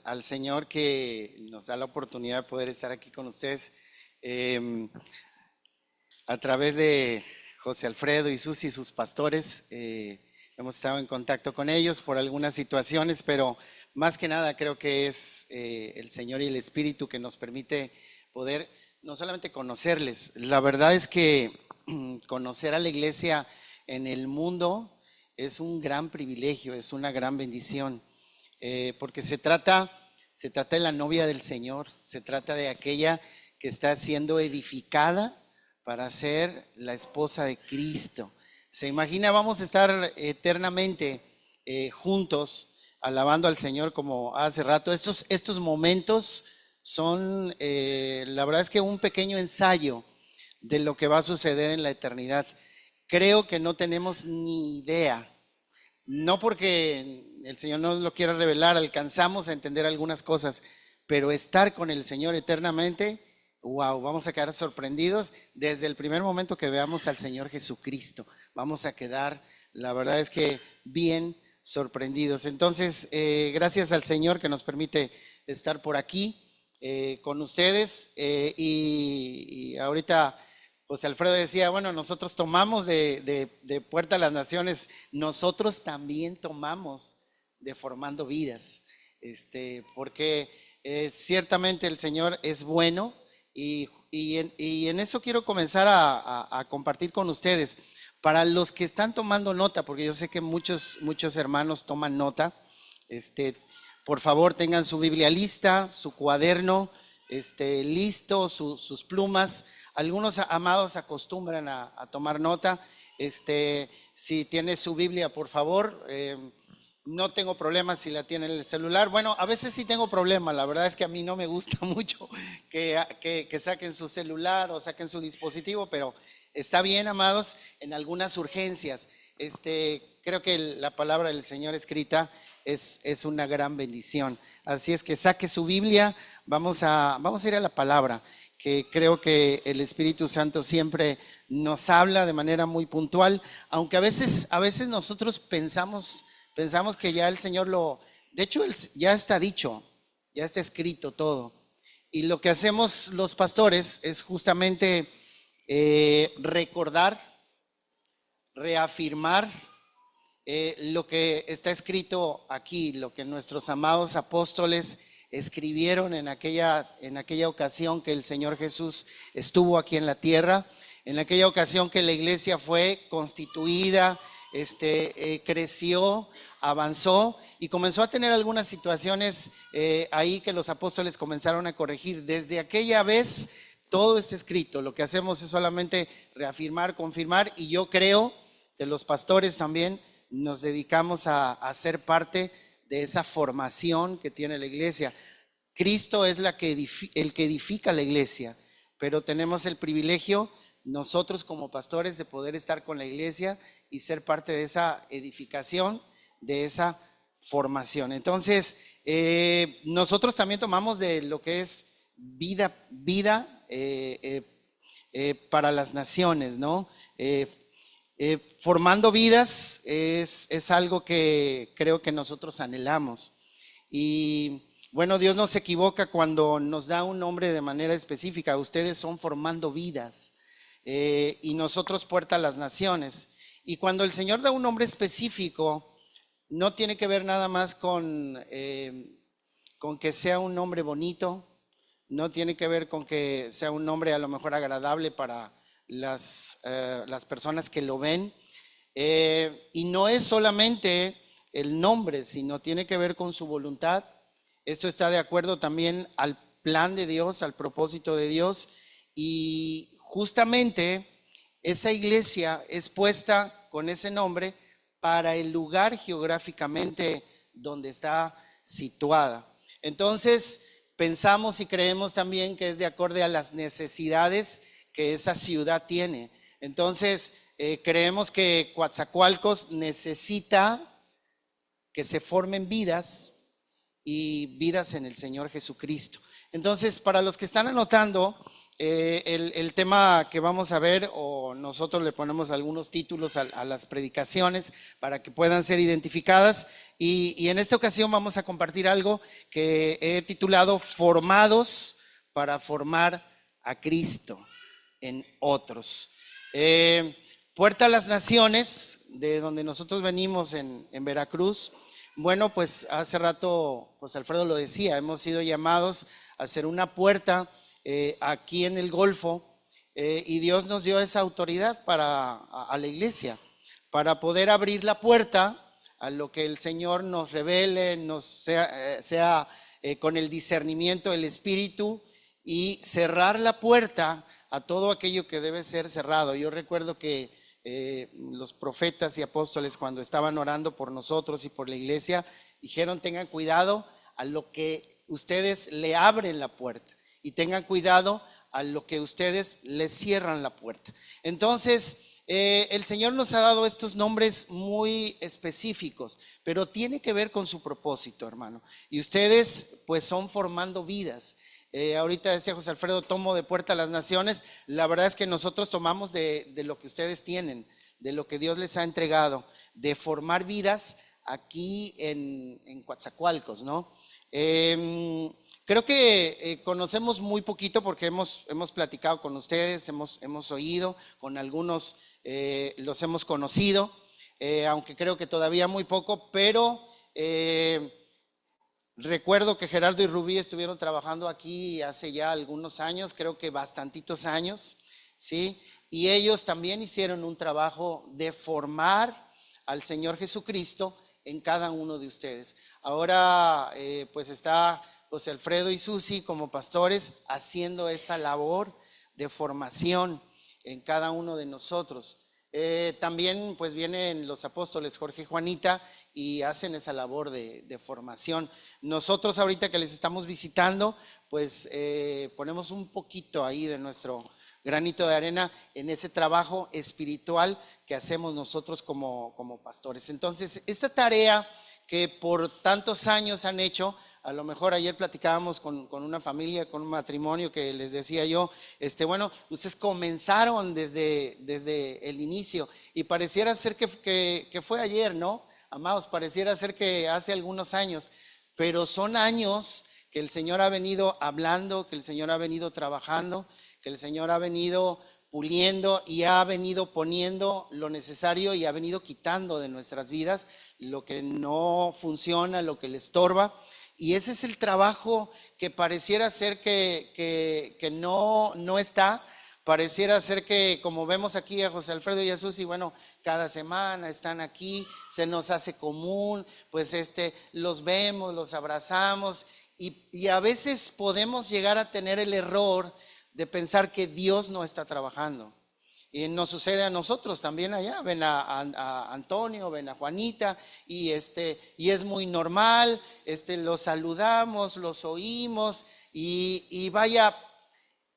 al Señor que nos da la oportunidad de poder estar aquí con ustedes a través de José Alfredo y Susi, sus pastores. Hemos estado en contacto con ellos por algunas situaciones, pero más que nada creo que es el Señor y el Espíritu que nos permite poder no solamente conocerles. La verdad es que conocer a la iglesia en el mundo es un gran privilegio, es una gran bendición, porque se trata de la novia del Señor, se trata de aquella que está siendo edificada para ser la esposa de Cristo. Se imagina, vamos a estar eternamente juntos alabando al Señor como hace rato. Estos momentos son, la verdad es que un pequeño ensayo de lo que va a suceder en la eternidad. Creo que no tenemos ni idea, no porque el Señor no lo quiera revelar, alcanzamos a entender algunas cosas, pero estar con el Señor eternamente, wow, vamos a quedar sorprendidos desde el primer momento que veamos al Señor Jesucristo. Vamos a quedar, la verdad es que bien sorprendidos. Entonces, gracias al Señor que nos permite estar por aquí con ustedes y ahorita José Alfredo decía, bueno, nosotros tomamos de Puerta a las Naciones, nosotros también tomamos de Formando Vidas, porque ciertamente el Señor es bueno y en eso quiero comenzar a compartir con ustedes. Para los que están tomando nota, porque yo sé que muchos hermanos toman nota, por favor tengan su Biblia lista, su cuaderno listo, sus plumas. Algunos amados acostumbran a tomar nota. Si tiene su Biblia, por favor, no tengo problema si la tiene en el celular. Bueno, a veces sí tengo problema. La verdad es que a mí no me gusta mucho que saquen su celular o saquen su dispositivo, pero está bien, amados, en algunas urgencias. Creo que la palabra del Señor escrita es una gran bendición. Así es que saque su Biblia, vamos a ir a la palabra, que creo que el Espíritu Santo siempre nos habla de manera muy puntual, aunque a veces nosotros pensamos que ya el Señor de hecho ya está dicho, ya está escrito todo. Y lo que hacemos los pastores es justamente recordar, reafirmar lo que está escrito aquí, lo que nuestros amados apóstoles escribieron en aquella ocasión que el Señor Jesús estuvo aquí en la tierra, en aquella ocasión que la iglesia fue constituida, creció, avanzó y comenzó a tener algunas situaciones ahí que los apóstoles comenzaron a corregir. Desde aquella vez todo está escrito, lo que hacemos es solamente reafirmar, confirmar, y yo creo que los pastores también nos dedicamos a ser parte de esa formación que tiene la iglesia. Cristo es el que edifica la iglesia, pero tenemos el privilegio nosotros como pastores de poder estar con la iglesia y ser parte de esa edificación, de esa formación. Entonces, nosotros también tomamos de lo que es vida para las naciones, ¿no? Formando vidas es algo que creo que nosotros anhelamos. Y bueno, Dios no se equivoca cuando nos da un nombre de manera específica. Ustedes son Formando Vidas y nosotros Puerta a las Naciones. Y cuando el Señor da un nombre específico, no tiene que ver nada más con que sea un nombre bonito, no tiene que ver con que sea un nombre a lo mejor agradable para las personas que lo ven, y no es solamente el nombre, sino tiene que ver con su voluntad. Esto está de acuerdo también al plan de Dios, al propósito de Dios, y justamente esa iglesia es puesta con ese nombre para el lugar geográficamente donde está situada. Entonces, pensamos y creemos también que es de acuerdo a las necesidades que esa ciudad tiene. Entonces, creemos que Coatzacoalcos necesita que se formen vidas y vidas en el Señor Jesucristo. Entonces, para los que están anotando, el tema que vamos a ver, o nosotros le ponemos algunos títulos a las predicaciones para que puedan ser identificadas. Y en esta ocasión vamos a compartir algo que he titulado Formados para formar a Cristo en otros. Puerta a las Naciones, de donde nosotros venimos en Veracruz. Bueno, pues hace rato José Alfredo lo decía, hemos sido llamados a hacer una puerta aquí en el Golfo, y Dios nos dio esa autoridad a la iglesia, para poder abrir la puerta a lo que el Señor nos revele, sea con el discernimiento del Espíritu, y cerrar la puerta a todo aquello que debe ser cerrado. Yo recuerdo que los profetas y apóstoles, cuando estaban orando por nosotros y por la iglesia, dijeron: tengan cuidado a lo que ustedes le abren la puerta, y tengan cuidado a lo que ustedes le cierran la puerta. Entonces, el Señor nos ha dado estos nombres muy específicos, pero tiene que ver con su propósito, hermano. Y ustedes pues son formando vidas. Ahorita decía José Alfredo, tomo de puerta a las naciones. La verdad es que nosotros tomamos de lo que ustedes tienen, de lo que Dios les ha entregado, de formar vidas aquí en Coatzacoalcos, ¿no? Creo que conocemos muy poquito, porque hemos platicado con ustedes, hemos oído, con algunos los hemos conocido, aunque creo que todavía muy poco, pero recuerdo que Gerardo y Rubí estuvieron trabajando aquí hace ya algunos años, creo que bastantitos años, ¿sí? Y ellos también hicieron un trabajo de formar al Señor Jesucristo en cada uno de ustedes. Ahora pues está José Alfredo y Susi como pastores haciendo esa labor de formación en cada uno de nosotros. También pues vienen los apóstoles Jorge y Juanita y hacen esa labor de formación. Nosotros ahorita que les estamos visitando, pues ponemos un poquito ahí de nuestro granito de arena en ese trabajo espiritual que hacemos nosotros como pastores. Entonces, esta tarea que por tantos años han hecho, a lo mejor ayer platicábamos con una familia, con un matrimonio, que les decía yo, bueno, ustedes comenzaron desde el inicio, y pareciera ser que fue ayer, ¿no? Amados, pareciera ser que hace algunos años, pero son años que el Señor ha venido hablando, que el Señor ha venido trabajando, que el Señor ha venido puliendo y ha venido poniendo lo necesario, y ha venido quitando de nuestras vidas lo que no funciona, lo que le estorba. Y ese es el trabajo que pareciera ser que no está. Pareciera ser que, como vemos aquí a José Alfredo y a Susi, bueno, cada semana están aquí, se nos hace común, pues los vemos, los abrazamos, y a veces podemos llegar a tener el error de pensar que Dios no está trabajando. Y nos sucede a nosotros también allá. Ven a Antonio, ven a Juanita, y es muy normal, los saludamos, los oímos, y vaya,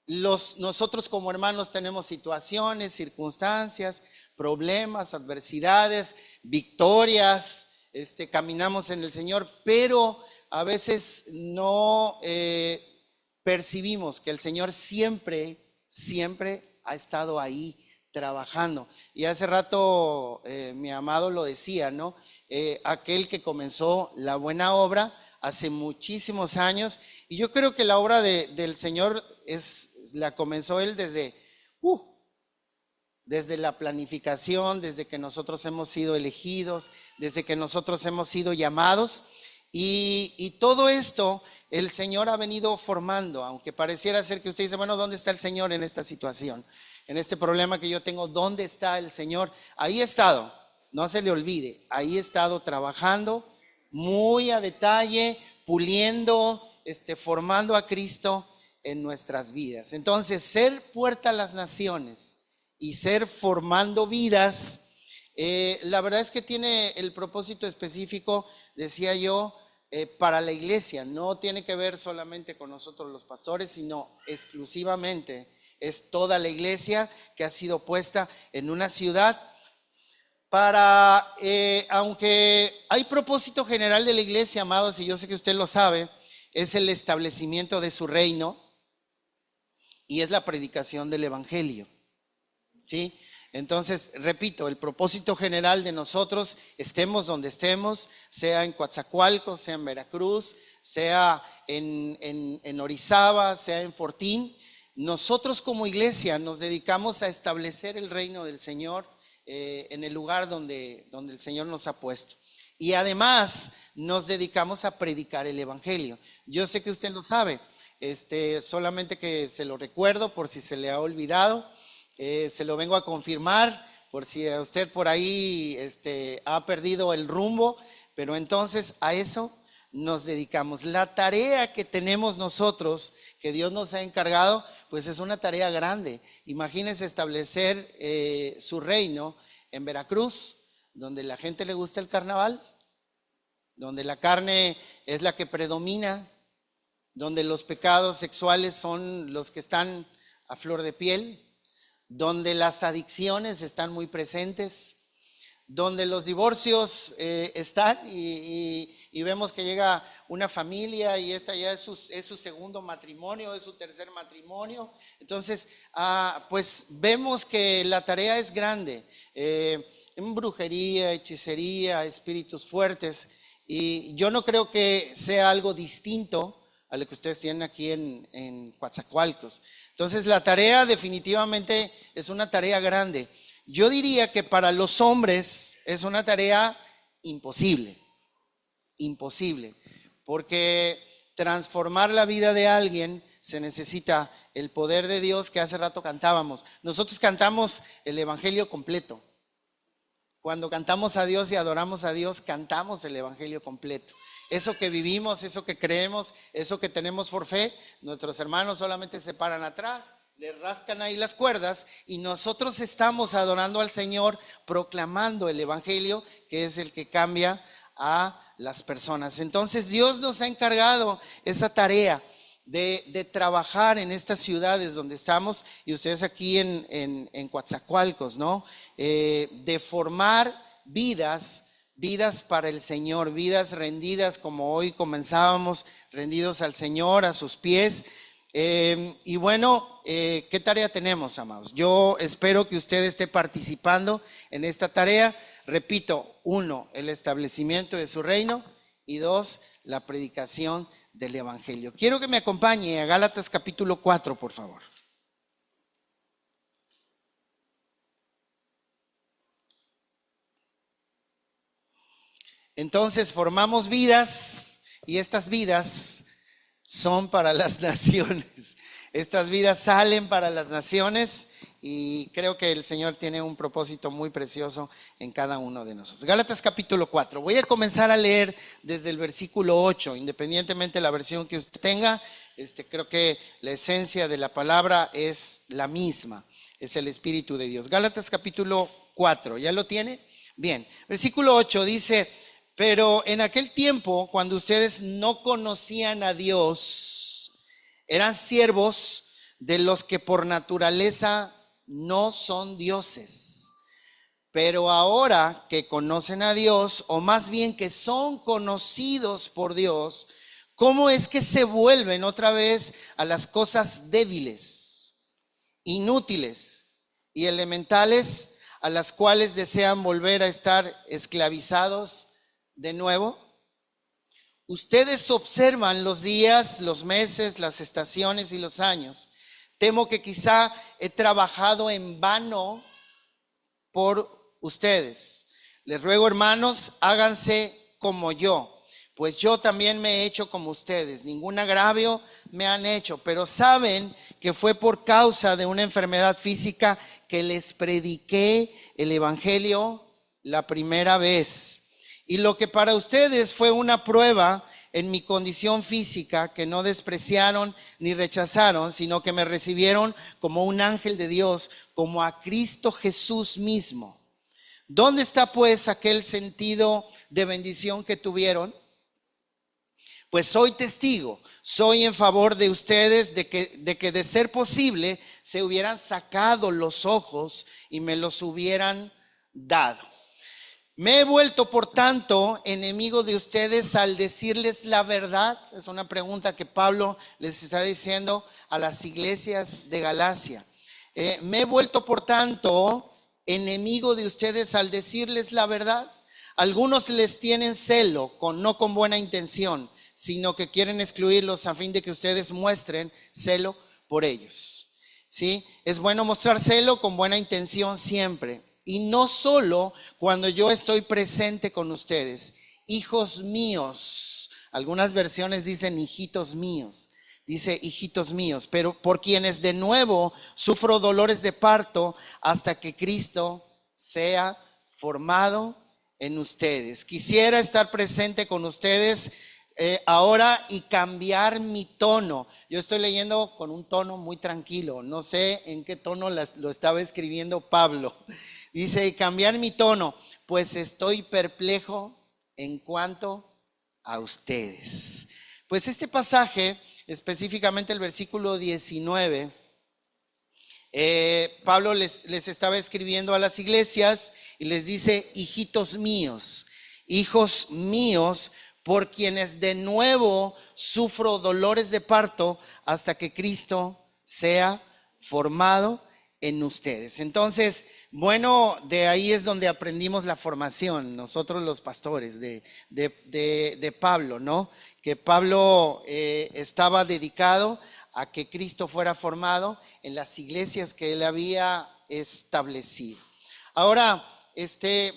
nosotros como hermanos tenemos situaciones, circunstancias, problemas, adversidades, victorias, caminamos en el Señor, pero a veces no percibimos que el Señor siempre ha estado ahí trabajando. Y hace rato mi amado lo decía, ¿no? Aquel que comenzó la buena obra hace muchísimos años, y yo creo que la obra del Señor la comenzó Él desde la planificación, desde que nosotros hemos sido elegidos, desde que nosotros hemos sido llamados, y todo esto el Señor ha venido formando, aunque pareciera ser que usted dice, bueno, ¿dónde está el Señor en esta situación? En este problema que yo tengo, ¿dónde está el Señor? Ahí ha estado, no se le olvide, ahí ha estado trabajando muy a detalle, puliendo, formando a Cristo en nuestras vidas. Entonces, ser puerta a las naciones y ser formando vidas, la verdad es que tiene el propósito específico, decía yo, para la iglesia. No tiene que ver solamente con nosotros los pastores, sino exclusivamente es toda la iglesia que ha sido puesta en una ciudad para, aunque hay propósito general de la iglesia, amados, y yo sé que usted lo sabe, es el establecimiento de su reino, y es la predicación del evangelio. ¿sí? Entonces, repito, el propósito general de nosotros, estemos donde estemos, sea en Coatzacoalcos, sea en Veracruz, sea en Orizaba, sea en Fortín, nosotros como iglesia nos dedicamos a establecer el reino del Señor en el lugar donde el Señor nos ha puesto. Y además nos dedicamos a predicar el Evangelio. Yo sé que usted lo sabe, solamente que se lo recuerdo por si se le ha olvidado. Se lo vengo a confirmar por si a usted por ahí ha perdido el rumbo, pero entonces a eso nos dedicamos. La tarea que tenemos nosotros, que Dios nos ha encargado, pues es una tarea grande. Imagínense establecer su reino en Veracruz, donde la gente le gusta el carnaval, donde la carne es la que predomina, donde los pecados sexuales son los que están a flor de piel, donde las adicciones están muy presentes, donde los divorcios están y vemos que llega una familia y esta ya es su segundo matrimonio, es su tercer matrimonio. Entonces, pues vemos que la tarea es grande, en brujería, hechicería, espíritus fuertes, y yo no creo que sea algo distinto a lo que ustedes tienen aquí en Coatzacoalcos. Entonces, la tarea definitivamente es una tarea grande. Yo diría que para los hombres es una tarea imposible, porque transformar la vida de alguien se necesita el poder de Dios, que hace rato cantábamos. Nosotros cantamos el Evangelio completo. Cuando cantamos a Dios y adoramos a Dios, cantamos el Evangelio completo. Eso que vivimos, eso que creemos, eso que tenemos por fe, nuestros hermanos solamente se paran atrás, le rascan ahí las cuerdas y nosotros estamos adorando al Señor, proclamando el Evangelio, que es el que cambia a las personas. Entonces Dios nos ha encargado esa tarea de trabajar en estas ciudades donde estamos, y ustedes aquí en Coatzacoalcos, ¿no? De formar vidas para el Señor, vidas rendidas como hoy comenzábamos, rendidos al Señor, a sus pies. Y bueno, ¿qué tarea tenemos, amados? Yo espero que usted esté participando en esta tarea. Repito, 1, el establecimiento de su reino, y 2, la predicación del Evangelio. Quiero que me acompañe a Gálatas capítulo 4, por favor. Entonces formamos vidas, y estas vidas son para las naciones. Estas vidas salen para las naciones, y creo que el Señor tiene un propósito muy precioso en cada uno de nosotros. Gálatas capítulo 4. Voy a comenzar a leer desde el versículo 8, independientemente de la versión que usted tenga. Creo que la esencia de la palabra es la misma, es el Espíritu de Dios. Gálatas capítulo 4, ¿ya lo tiene? Bien, versículo 8 dice: pero en aquel tiempo, cuando ustedes no conocían a Dios, eran siervos de los que por naturaleza no son dioses. Pero ahora que conocen a Dios, o más bien que son conocidos por Dios, ¿cómo es que se vuelven otra vez a las cosas débiles, inútiles y elementales, a las cuales desean volver a estar esclavizados de nuevo? Ustedes observan los días, los meses, las estaciones y los años. Temo que quizá he trabajado en vano por ustedes. Les ruego, hermanos, háganse como yo, pues yo también me he hecho como ustedes. Ningún agravio me han hecho, pero saben que fue por causa de una enfermedad física que les prediqué el Evangelio la primera vez. Y lo que para ustedes fue una prueba en mi condición física, que no despreciaron ni rechazaron, sino que me recibieron como un ángel de Dios, como a Cristo Jesús mismo. ¿Dónde está pues aquel sentido de bendición que tuvieron? Pues soy testigo, soy en favor de ustedes de que de ser posible se hubieran sacado los ojos y me los hubieran dado. Me he vuelto, por tanto, enemigo de ustedes al decirles la verdad. Es una pregunta que Pablo les está diciendo a las iglesias de Galacia. Me he vuelto, por tanto, enemigo de ustedes al decirles la verdad. Algunos les tienen celo, no con buena intención, sino que quieren excluirlos a fin de que ustedes muestren celo por ellos. ¿Sí? Es bueno mostrar celo con buena intención siempre, y no solo cuando yo estoy presente con ustedes. Hijos míos, algunas versiones dicen hijitos míos. Dice hijitos míos, pero por quienes de nuevo sufro dolores de parto hasta que Cristo sea formado en ustedes. Quisiera estar presente con ustedes ahora y cambiar mi tono. Yo estoy leyendo con un tono muy tranquilo, no sé en qué tono lo estaba escribiendo Pablo. Dice, cambiar mi tono, pues estoy perplejo en cuanto a ustedes. Pues este pasaje, específicamente el versículo 19, Pablo les estaba escribiendo a las iglesias y les dice, hijitos míos, hijos míos, por quienes de nuevo sufro dolores de parto hasta que Cristo sea formado en ustedes. Entonces, bueno, de ahí es donde aprendimos la formación, nosotros los pastores de Pablo, ¿no? Que Pablo estaba dedicado a que Cristo fuera formado en las iglesias que él había establecido. Ahora,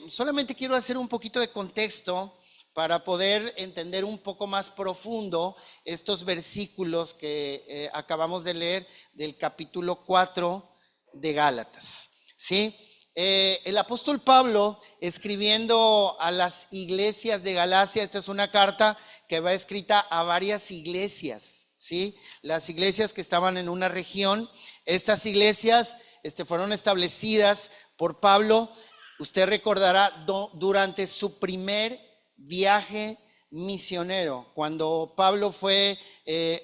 solamente quiero hacer un poquito de contexto para poder entender un poco más profundo estos versículos que acabamos de leer del capítulo 4 de Gálatas, ¿sí? El apóstol Pablo, escribiendo a las iglesias de Galacia, esta es una carta que va escrita a varias iglesias, ¿sí? Las iglesias que estaban en una región, estas iglesias fueron establecidas por Pablo, usted recordará, durante su primer viaje misionero, cuando Pablo fue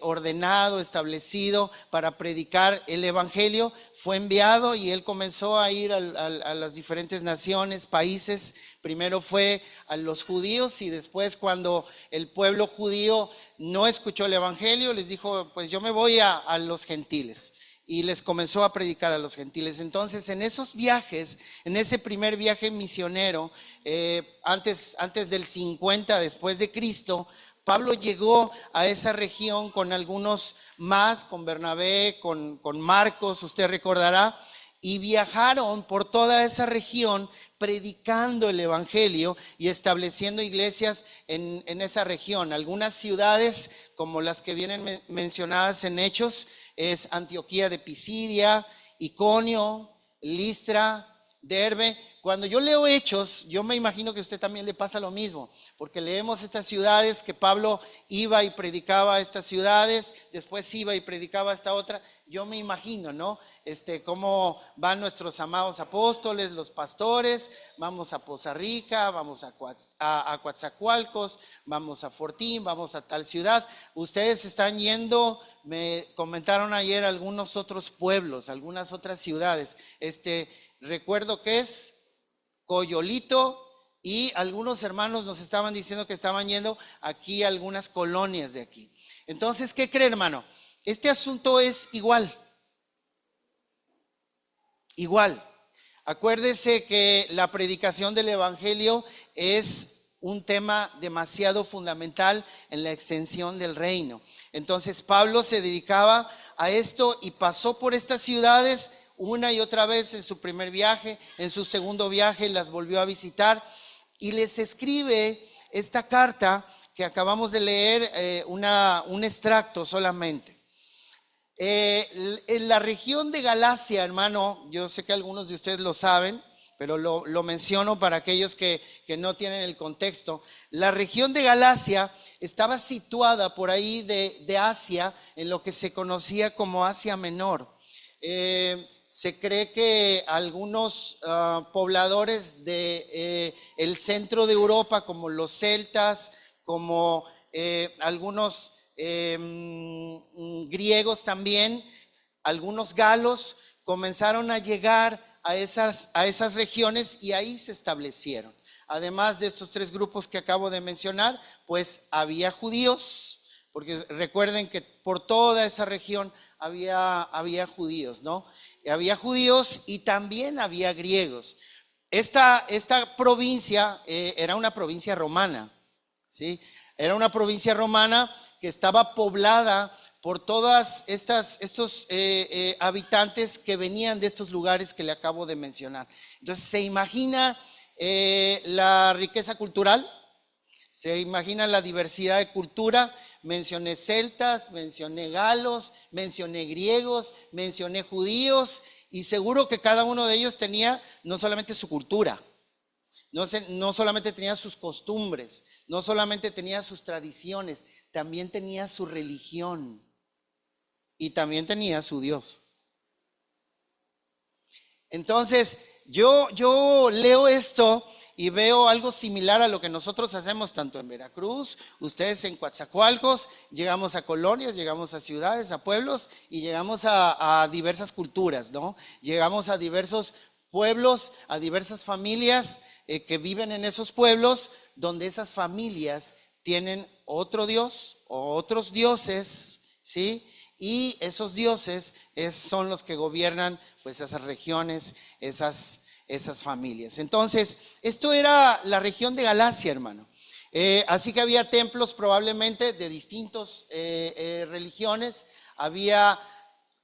ordenado, establecido para predicar el evangelio, fue enviado y él comenzó a ir a las diferentes naciones, países. Primero fue a los judíos y después, cuando el pueblo judío no escuchó el evangelio, les dijo, pues yo me voy a los gentiles. Y les comenzó a predicar a los gentiles. Entonces, en esos viajes, en ese primer viaje misionero, antes del 50 después de Cristo, Pablo llegó a esa región con algunos más, con Bernabé, con Marcos, usted recordará, y viajaron por toda esa región predicando el evangelio y estableciendo iglesias en esa región. Algunas ciudades, como las que vienen mencionadas en Hechos, es Antioquía de Pisidia, Iconio, Listra, Derbe. Cuando yo leo Hechos, yo me imagino que a usted también le pasa lo mismo, porque leemos estas ciudades que Pablo iba y predicaba a estas ciudades, después iba y predicaba a esta otra. Yo me imagino, ¿no? Cómo van nuestros amados apóstoles, los pastores, vamos a Poza Rica, vamos a Coatzacoalcos, vamos a Fortín, vamos a tal ciudad. Ustedes están yendo, me comentaron ayer, algunos otros pueblos, algunas otras ciudades. Recuerdo que es Coyolito, y algunos hermanos nos estaban diciendo que estaban yendo aquí a algunas colonias de aquí. Entonces, ¿qué creen, hermano? Este asunto es igual. Igual. Acuérdese que la predicación del evangelio es un tema demasiado fundamental en la extensión del reino. Entonces, Pablo se dedicaba a esto y pasó por estas ciudades una y otra vez en su primer viaje, en su segundo viaje las volvió a visitar y les escribe esta carta que acabamos de leer, un extracto solamente. En la región de Galacia, hermano, yo sé que algunos de ustedes lo saben, pero lo menciono para aquellos que no tienen el contexto. La región de Galacia estaba situada por ahí de Asia, en lo que se conocía como Asia Menor. Se cree que algunos pobladores del centro de Europa, como los celtas, como algunos griegos también, algunos galos, comenzaron a llegar a esas regiones y ahí se establecieron. Además de estos tres grupos que acabo de mencionar, pues había judíos, porque recuerden que por toda esa región había judíos, ¿no? Había judíos y también había griegos. Esta provincia era una provincia romana, ¿sí? Era una provincia romana que estaba poblada por todas estos habitantes que venían de estos lugares que le acabo de mencionar. Entonces, ¿se imagina la riqueza cultural? ¿Se imagina la diversidad de cultura? Mencioné celtas, mencioné galos, mencioné griegos, mencioné judíos, y seguro que cada uno de ellos tenía no solamente su cultura, no solamente tenía sus costumbres, no solamente tenía sus tradiciones, también tenía su religión y también tenía su Dios. Entonces, yo leo esto y veo algo similar a lo que nosotros hacemos tanto en Veracruz, ustedes en Coatzacoalcos, llegamos a colonias, llegamos a ciudades, a pueblos y llegamos a diversas culturas, ¿no? Llegamos a diversos pueblos, a diversas familias que viven en esos pueblos, donde esas familias tienen otro Dios o otros dioses, ¿sí? Y esos dioses son los que gobiernan pues esas regiones, esas familias. Entonces, esto era la región de Galacia, hermano. Así que había templos probablemente de distintas religiones, había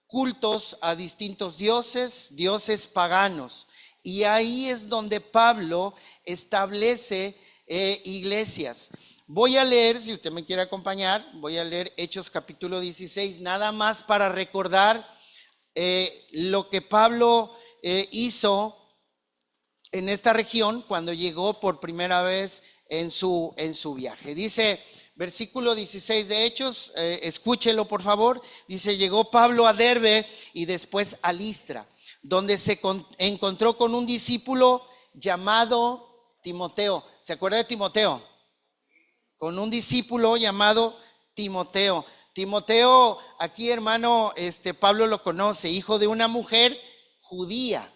cultos a distintos dioses paganos. Y ahí es donde Pablo establece iglesias. Voy a leer, si usted me quiere acompañar, voy a leer Hechos capítulo 16, nada más para recordar lo que Pablo hizo en esta región cuando llegó por primera vez en su viaje. Dice, versículo 16 de Hechos, escúchelo por favor, dice, llegó Pablo a Derbe y después a Listra, donde se encontró con un discípulo llamado Timoteo. ¿Se acuerda de Timoteo? Con un discípulo llamado Timoteo. Timoteo, aquí hermano, Pablo lo conoce, hijo de una mujer judía.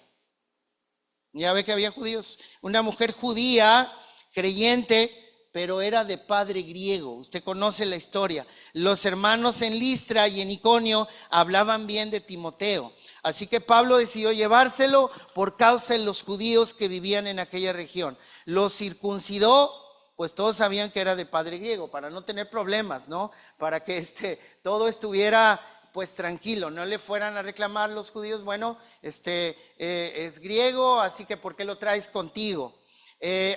Ya ve que había judíos. Una mujer judía, creyente, pero era de padre griego. Usted conoce la historia. Los hermanos en Listra y en Iconio hablaban bien de Timoteo. Así que Pablo decidió llevárselo por causa de los judíos que vivían en aquella región. Los circuncidó, pues todos sabían que era de padre griego, para no tener problemas, ¿no? Para que todo estuviera pues tranquilo, no le fueran a reclamar los judíos, bueno, es griego, así que ¿por qué lo traes contigo?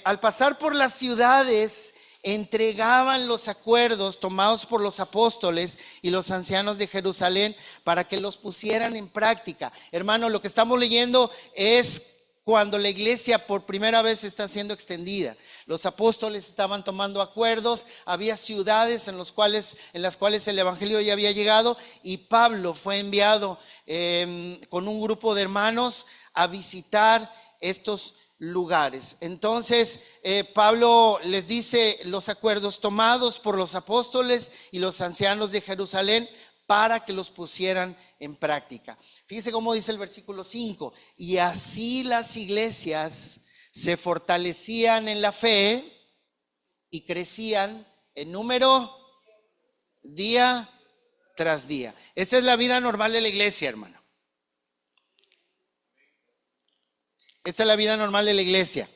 Al pasar por las ciudades, entregaban los acuerdos tomados por los apóstoles y los ancianos de Jerusalén para que los pusieran en práctica. Hermano, lo que estamos leyendo es cuando la iglesia por primera vez está siendo extendida. Los apóstoles estaban tomando acuerdos, había ciudades en las cuales el evangelio ya había llegado, y Pablo fue enviado con un grupo de hermanos a visitar estos lugares. Entonces Pablo les dice los acuerdos tomados por los apóstoles y los ancianos de Jerusalén para que los pusieran en práctica. Fíjese cómo dice el versículo 5, y así las iglesias se fortalecían en la fe y crecían en número día tras día. Esa es la vida normal de la iglesia, hermano. Esa es la vida normal de la iglesia.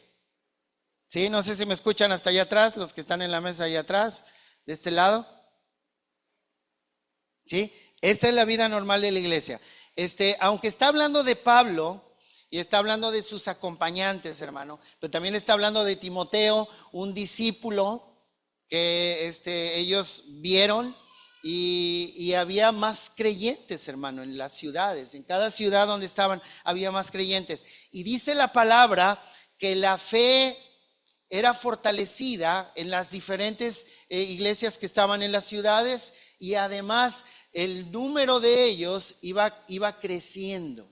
Sí, no sé si me escuchan hasta allá atrás, los que están en la mesa allá atrás, de este lado. ¿Sí? Esta es la vida normal de la iglesia. Aunque está hablando de Pablo y está hablando de sus acompañantes, hermano, pero también está hablando de Timoteo, un discípulo que ellos vieron, y había más creyentes, hermano, en las ciudades. En cada ciudad donde estaban había más creyentes. Y dice la palabra que la fe era fortalecida en las diferentes iglesias que estaban en las ciudades, y además el número de ellos iba creciendo,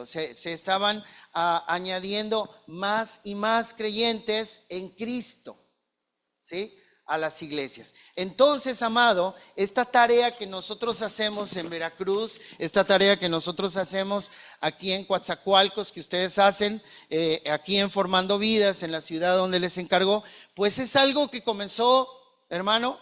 se estaban añadiendo más y más creyentes en Cristo, ¿sí? A las iglesias. Entonces, amado, esta tarea que nosotros hacemos en Veracruz, esta tarea que nosotros hacemos aquí en Coatzacoalcos, que ustedes hacen aquí en Formando Vidas, en la ciudad donde les encargó, pues es algo que comenzó, hermano,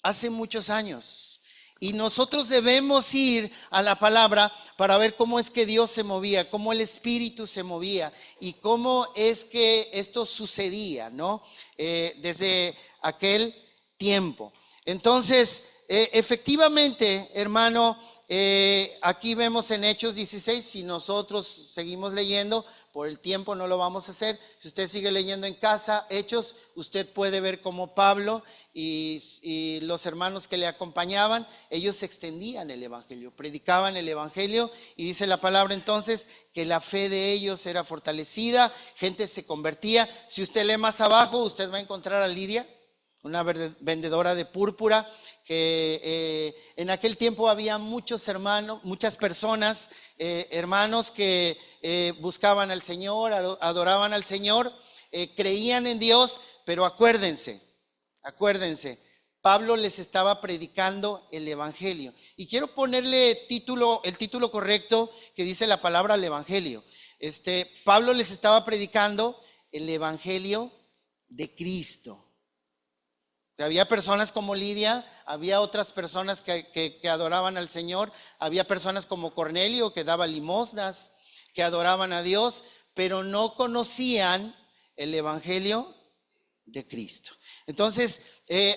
hace muchos años. Y nosotros debemos ir a la palabra para ver cómo es que Dios se movía, cómo el Espíritu se movía y cómo es que esto sucedía, ¿no? Desde aquel tiempo. Entonces, efectivamente, hermano, aquí vemos en Hechos 16, si nosotros seguimos leyendo, por el tiempo no lo vamos a hacer. Si usted sigue leyendo en casa, Hechos, usted puede ver cómo Pablo y los hermanos que le acompañaban, ellos extendían el evangelio, predicaban el evangelio, y dice la palabra entonces que la fe de ellos era fortalecida, gente se convertía. Si usted lee más abajo, usted va a encontrar a Lidia, una vendedora de púrpura, que en aquel tiempo había muchos hermanos, muchas personas, hermanos que buscaban al Señor, adoraban al Señor, creían en Dios, pero acuérdense, Pablo les estaba predicando el evangelio. Y quiero ponerle el título correcto que dice la palabra al evangelio. Pablo les estaba predicando el evangelio de Cristo. Había personas como Lidia, había otras personas que adoraban al Señor, había personas como Cornelio que daba limosnas, que adoraban a Dios, pero no conocían el evangelio de Cristo. Entonces,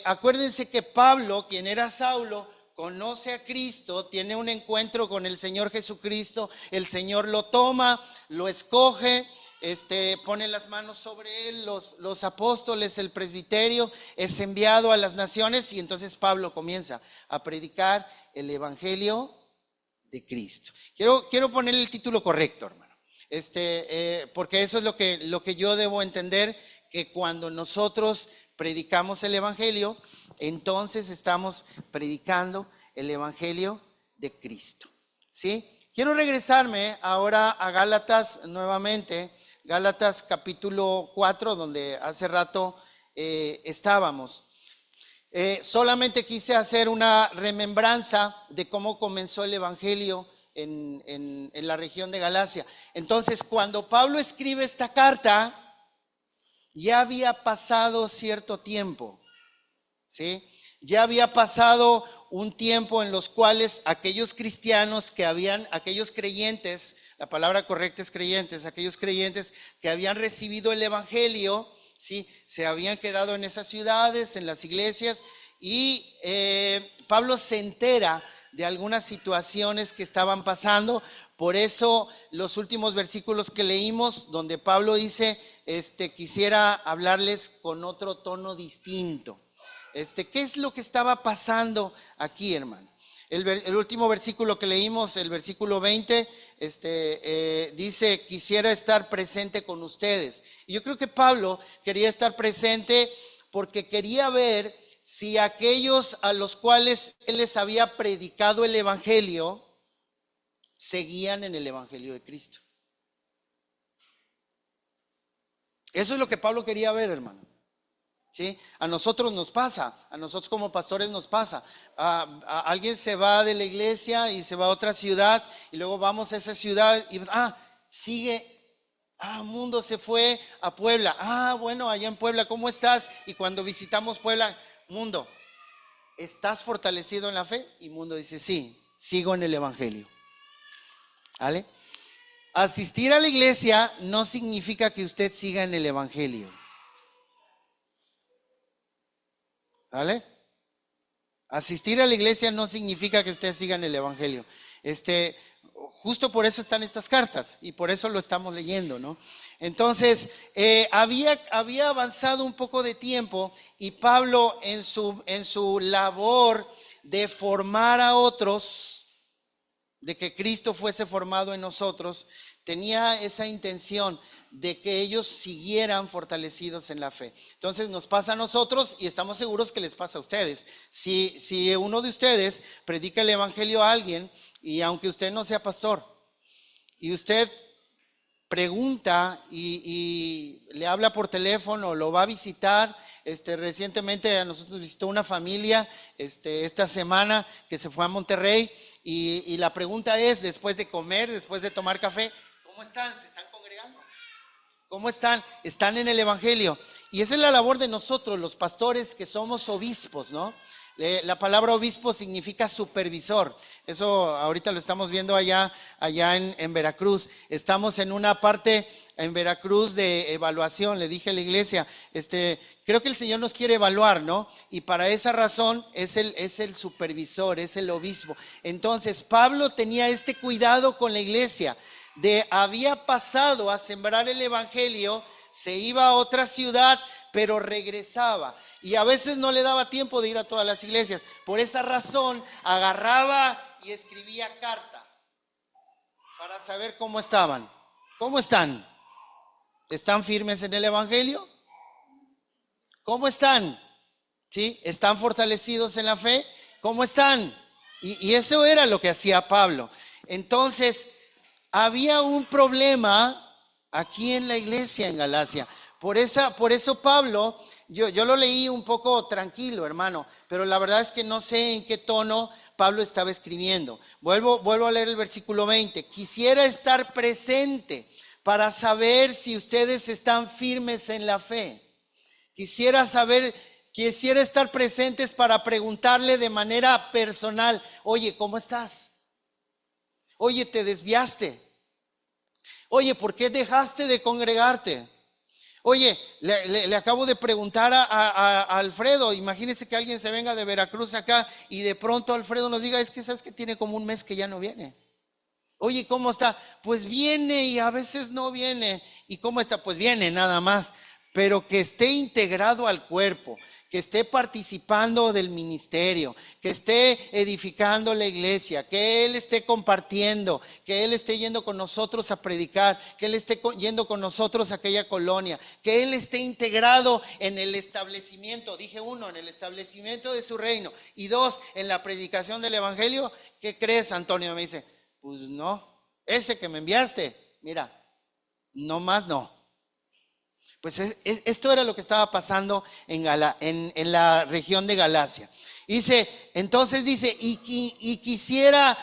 acuérdense que Pablo, quien era Saulo, conoce a Cristo, tiene un encuentro con el Señor Jesucristo, el Señor lo toma, lo escoge, pone las manos sobre él, los apóstoles, el presbiterio, es enviado a las naciones, y entonces Pablo comienza a predicar el evangelio de Cristo. Quiero poner el título correcto, hermano, porque eso es lo que yo debo entender, que cuando nosotros predicamos el evangelio, entonces estamos predicando el evangelio de Cristo, ¿sí? Quiero regresarme ahora a Gálatas nuevamente, Gálatas capítulo 4, donde hace rato estábamos. Solamente quise hacer una remembranza de cómo comenzó el evangelio en la región de Galacia. Entonces, cuando Pablo escribe esta carta, ya había pasado cierto tiempo, ¿sí? Ya había pasado un tiempo en los cuales aquellos cristianos aquellos creyentes, la palabra correcta es creyentes, aquellos creyentes que habían recibido el evangelio, ¿sí? Se habían quedado en esas ciudades, en las iglesias, y Pablo se entera de algunas situaciones que estaban pasando. Por eso los últimos versículos que leímos, donde Pablo dice, quisiera hablarles con otro tono distinto. ¿Qué es lo que estaba pasando aquí, hermano? El último versículo que leímos, el versículo 20, dice, quisiera estar presente con ustedes. Y yo creo que Pablo quería estar presente porque quería ver si aquellos a los cuales él les había predicado el evangelio seguían en el evangelio de Cristo. Eso es lo que Pablo quería ver, hermano. ¿Sí? A nosotros nos pasa, a nosotros como pastores nos pasa. Alguien se va de la iglesia y se va a otra ciudad, y luego vamos a esa ciudad y Mundo se fue a Puebla. Bueno, allá en Puebla, ¿cómo estás? Y cuando visitamos Puebla, Mundo, ¿estás fortalecido en la fe? Y Mundo dice, sí, sigo en el evangelio. ¿Vale? Asistir a la iglesia no significa que usted siga en el evangelio. ¿Vale? Asistir a la iglesia no significa que usted siga en el evangelio. Justo por eso están estas cartas y por eso lo estamos leyendo, ¿no? Entonces, había avanzado un poco de tiempo, y Pablo en su labor de formar a otros, de que Cristo fuese formado en nosotros, tenía esa intención de que ellos siguieran fortalecidos en la fe. Entonces nos pasa a nosotros, y estamos seguros que les pasa a ustedes. Si uno de ustedes predica el evangelio a alguien, y aunque usted no sea pastor, y usted pregunta y le habla por teléfono, lo va a visitar. Recientemente a nosotros visitó una familia esta semana que se fue a Monterrey, y la pregunta es, después de comer, después de tomar café, ¿cómo están? ¿Se están congregando? ¿Cómo están? ¿Están en el evangelio? Y esa es la labor de nosotros, los pastores que somos obispos, ¿no? La palabra obispo significa supervisor. Eso ahorita lo estamos viendo allá en Veracruz. Estamos en una parte en Veracruz de evaluación. Le dije a la iglesia, creo que el Señor nos quiere evaluar, ¿no? Y para esa razón es el supervisor, es el obispo. Entonces, Pablo tenía este cuidado con la iglesia. Había pasado a sembrar el evangelio, se iba a otra ciudad, pero regresaba. Y a veces no le daba tiempo de ir a todas las iglesias. Por esa razón, agarraba y escribía carta para saber cómo estaban. ¿Cómo están? ¿Están firmes en el evangelio? ¿Cómo están? ¿Sí? ¿Están fortalecidos en la fe? ¿Cómo están? Y eso era lo que hacía Pablo. Entonces, había un problema aquí en la iglesia en Galacia. Por eso Pablo, yo lo leí un poco tranquilo, hermano, pero la verdad es que no sé en qué tono Pablo estaba escribiendo. Vuelvo a leer el versículo 20. Quisiera estar presente para saber si ustedes están firmes en la fe. Quisiera estar presentes para preguntarle de manera personal, oye, ¿cómo estás? Oye, ¿te desviaste? Oye, ¿por qué dejaste de congregarte? Oye, le acabo de preguntar a Alfredo, imagínese que alguien se venga de Veracruz acá y de pronto Alfredo nos diga, es que sabes que tiene como un mes que ya no viene. Oye, ¿cómo está? Pues viene y a veces no viene. ¿Y cómo está? Pues viene nada más, pero que esté integrado al cuerpo, que esté participando del ministerio, que esté edificando la iglesia, que Él esté compartiendo, que Él esté yendo con nosotros a predicar, que Él esté yendo con nosotros a aquella colonia, que Él esté integrado en el establecimiento, dije uno, en el establecimiento de su reino, y dos, en la predicación del evangelio. ¿Qué crees, Antonio? Me dice, pues no, ese que me enviaste, mira, no más no. Pues esto era lo que estaba pasando en la región de Galacia. Entonces dice, y quisiera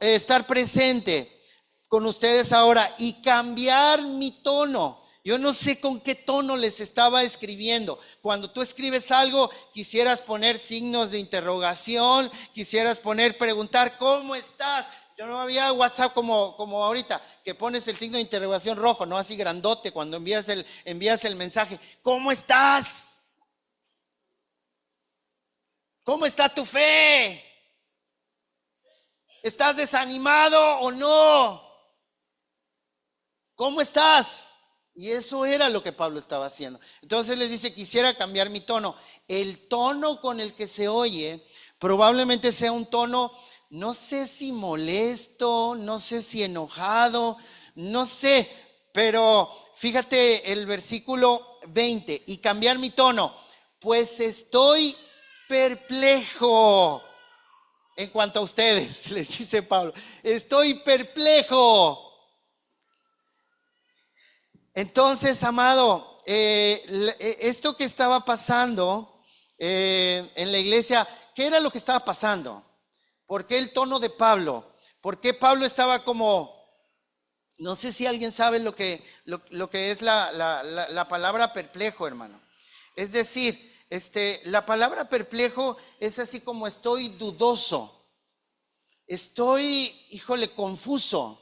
estar presente con ustedes ahora y cambiar mi tono. Yo no sé con qué tono les estaba escribiendo. Cuando tú escribes algo, quisieras poner signos de interrogación, preguntar, ¿cómo estás? Yo no había WhatsApp como ahorita, que pones el signo de interrogación rojo, no así grandote cuando envías el mensaje. ¿Cómo estás? ¿Cómo está tu fe? ¿Estás desanimado o no? ¿Cómo estás? Y eso era lo que Pablo estaba haciendo. Entonces les dice, quisiera cambiar mi tono. El tono con el que se oye probablemente sea un tono, no sé si molesto, no sé si enojado, no sé, pero fíjate el versículo 20, y cambiar mi tono, pues estoy perplejo en cuanto a ustedes, les dice Pablo, estoy perplejo. Entonces, amado, esto que estaba pasando en la iglesia, ¿qué era lo que estaba pasando? ¿Por qué el tono de Pablo? ¿Por qué Pablo estaba como, no sé si alguien sabe lo que es la palabra perplejo, hermano? Es decir, la palabra perplejo es así como estoy dudoso, estoy, híjole, confuso.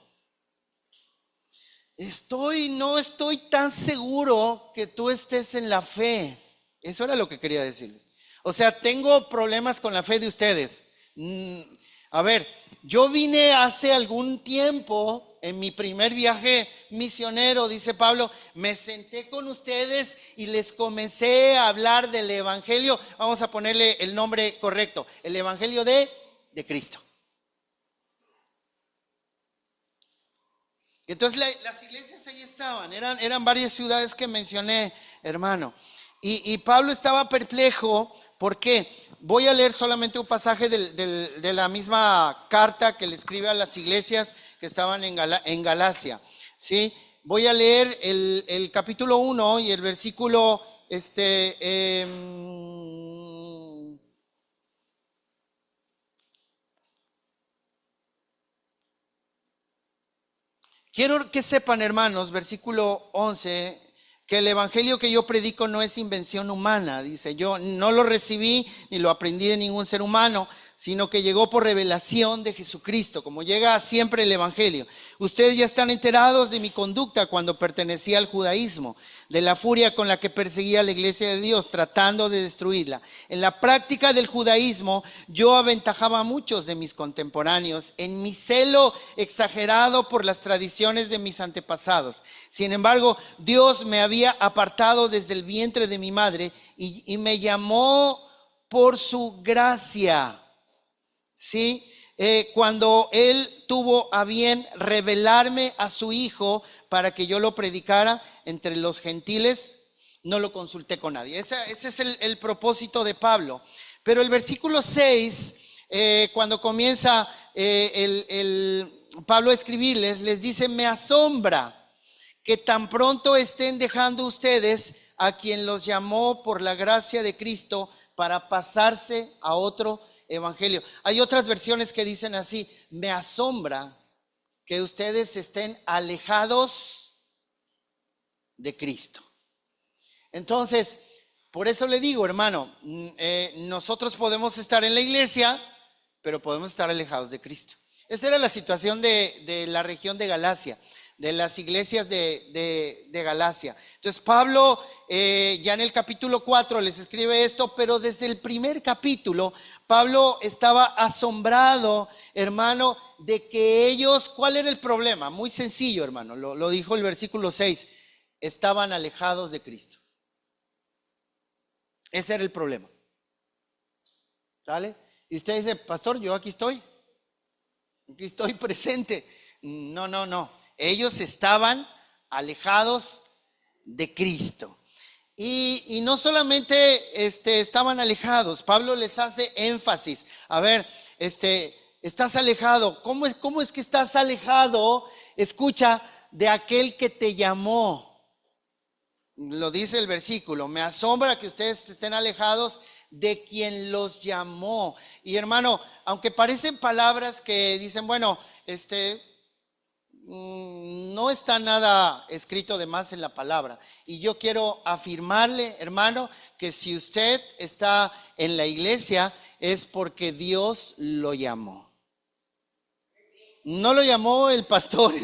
No estoy tan seguro que tú estés en la fe. Eso era lo que quería decirles. O sea, tengo problemas con la fe de ustedes. A ver, yo vine hace algún tiempo en mi primer viaje misionero, dice Pablo, me senté con ustedes y les comencé a hablar del evangelio. Vamos a ponerle el nombre correcto, el evangelio de Cristo. Entonces las iglesias ahí estaban, eran varias ciudades que mencioné, hermano. Y Pablo estaba perplejo, ¿por qué? Voy a leer solamente un pasaje de la misma carta que le escribe a las iglesias que estaban en Galacia, ¿sí? Voy a leer el capítulo 1 y el versículo, quiero que sepan, hermanos, versículo 11, que el evangelio que yo predico no es invención humana. Dice, yo no lo recibí ni lo aprendí de ningún ser humano, sino que llegó por revelación de Jesucristo, como llega siempre el evangelio. Ustedes ya están enterados de mi conducta cuando pertenecía al judaísmo, de la furia con la que perseguía a la iglesia de Dios, tratando de destruirla. En la práctica del judaísmo, yo aventajaba a muchos de mis contemporáneos en mi celo exagerado por las tradiciones de mis antepasados. Sin embargo, Dios me había apartado desde el vientre de mi madre y me llamó por su gracia. ¿Sí? Cuando Él tuvo a bien revelarme a su Hijo para que yo lo predicara entre los gentiles, no lo consulté con nadie. Ese es el propósito de Pablo. Pero el versículo 6, cuando comienza Pablo a escribirles, les dice, me asombra que tan pronto estén dejando ustedes a quien los llamó por la gracia de Cristo para pasarse a otro evangelio. Hay otras versiones que dicen así, me asombra que ustedes estén alejados de Cristo. Entonces, por eso le digo, hermano, nosotros podemos estar en la iglesia, pero podemos estar alejados de Cristo. Esa era la situación de la región de Galacia, de las iglesias de Galacia. Entonces Pablo ya en el capítulo 4 les escribe esto, pero desde el primer capítulo Pablo estaba asombrado, hermano, de que ellos, ¿cuál era el problema? Muy sencillo, hermano, lo dijo el versículo 6, estaban alejados de Cristo. Ese era el problema. ¿Sale? Y usted dice, pastor, yo aquí estoy presente. No. Ellos estaban alejados de Cristo. Y no solamente estaban alejados, Pablo les hace énfasis. A ver, estás alejado. ¿Cómo es que estás alejado? Escucha, de aquel que te llamó. Lo dice el versículo, me asombra que ustedes estén alejados de quien los llamó. Y hermano, aunque parecen palabras que dicen, bueno, no está nada escrito de más en la palabra. Y yo quiero afirmarle, hermano, que si usted está en la iglesia es porque Dios lo llamó. No lo llamó el pastor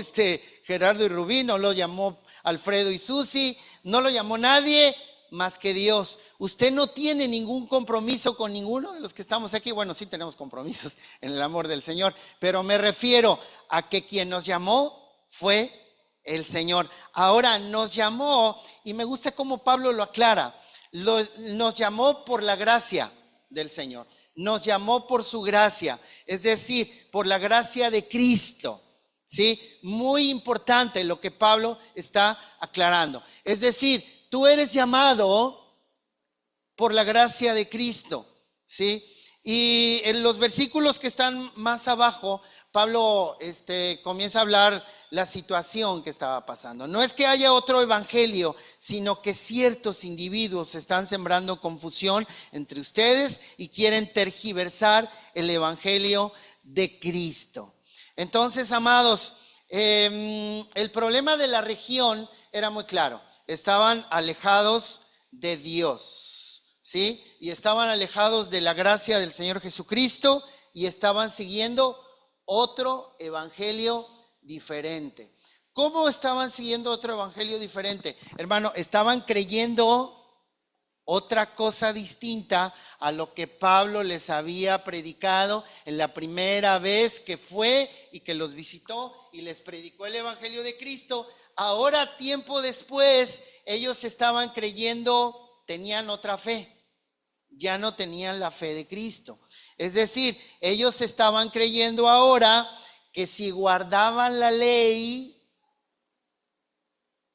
Gerardo y Rubí, no lo llamó Alfredo y Susi, no lo llamó nadie más que Dios. Usted no tiene ningún compromiso con ninguno de los que estamos aquí. Bueno, sí tenemos compromisos en el amor del Señor, pero me refiero a que quien nos llamó fue el Señor. Ahora nos llamó, y me gusta cómo Pablo lo aclara, nos llamó por la gracia del Señor, nos llamó por su gracia, es decir, por la gracia de Cristo. ¿Sí? Muy importante lo que Pablo está aclarando. Es decir, tú eres llamado por la gracia de Cristo, ¿sí? Y en los versículos que están más abajo, Pablo comienza a hablar la situación que estaba pasando. No es que haya otro evangelio, sino que ciertos individuos están sembrando confusión entre ustedes y quieren tergiversar el evangelio de Cristo. Entonces, amados, el problema de la región era muy claro. Estaban alejados de Dios, ¿sí? Y estaban alejados de la gracia del Señor Jesucristo y estaban siguiendo otro evangelio diferente. ¿Cómo estaban siguiendo otro evangelio diferente? Hermano, estaban creyendo otra cosa distinta a lo que Pablo les había predicado en la primera vez que fue y que los visitó y les predicó el evangelio de Cristo. Ahora, tiempo después, ellos estaban creyendo, tenían otra fe, ya no tenían la fe de Cristo. Es decir, ellos estaban creyendo ahora que si guardaban la ley,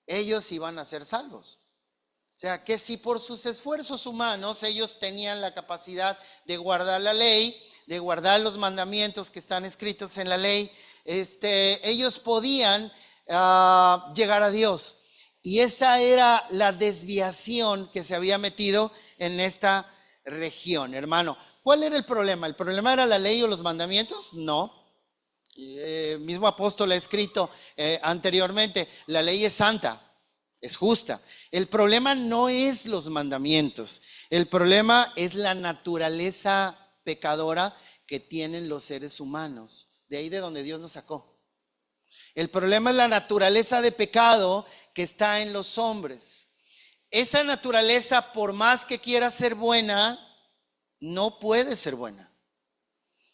ellos iban a ser salvos. O sea, que si por sus esfuerzos humanos ellos tenían la capacidad de guardar la ley, de guardar los mandamientos que están escritos en la ley, ellos podían llegar a Dios. Y esa era la desviación que se había metido en esta región, hermano. ¿Cuál era el problema? ¿El problema era la ley o los mandamientos? No. Mismo apóstol ha escrito anteriormente, la ley es santa. es justa. El problema no es los mandamientos, el problema es la naturaleza pecadora que tienen los seres humanos, de ahí de donde Dios nos sacó. El problema es la naturaleza de pecado que está en los hombres. Esa naturaleza, por más que quiera ser buena, no puede ser buena.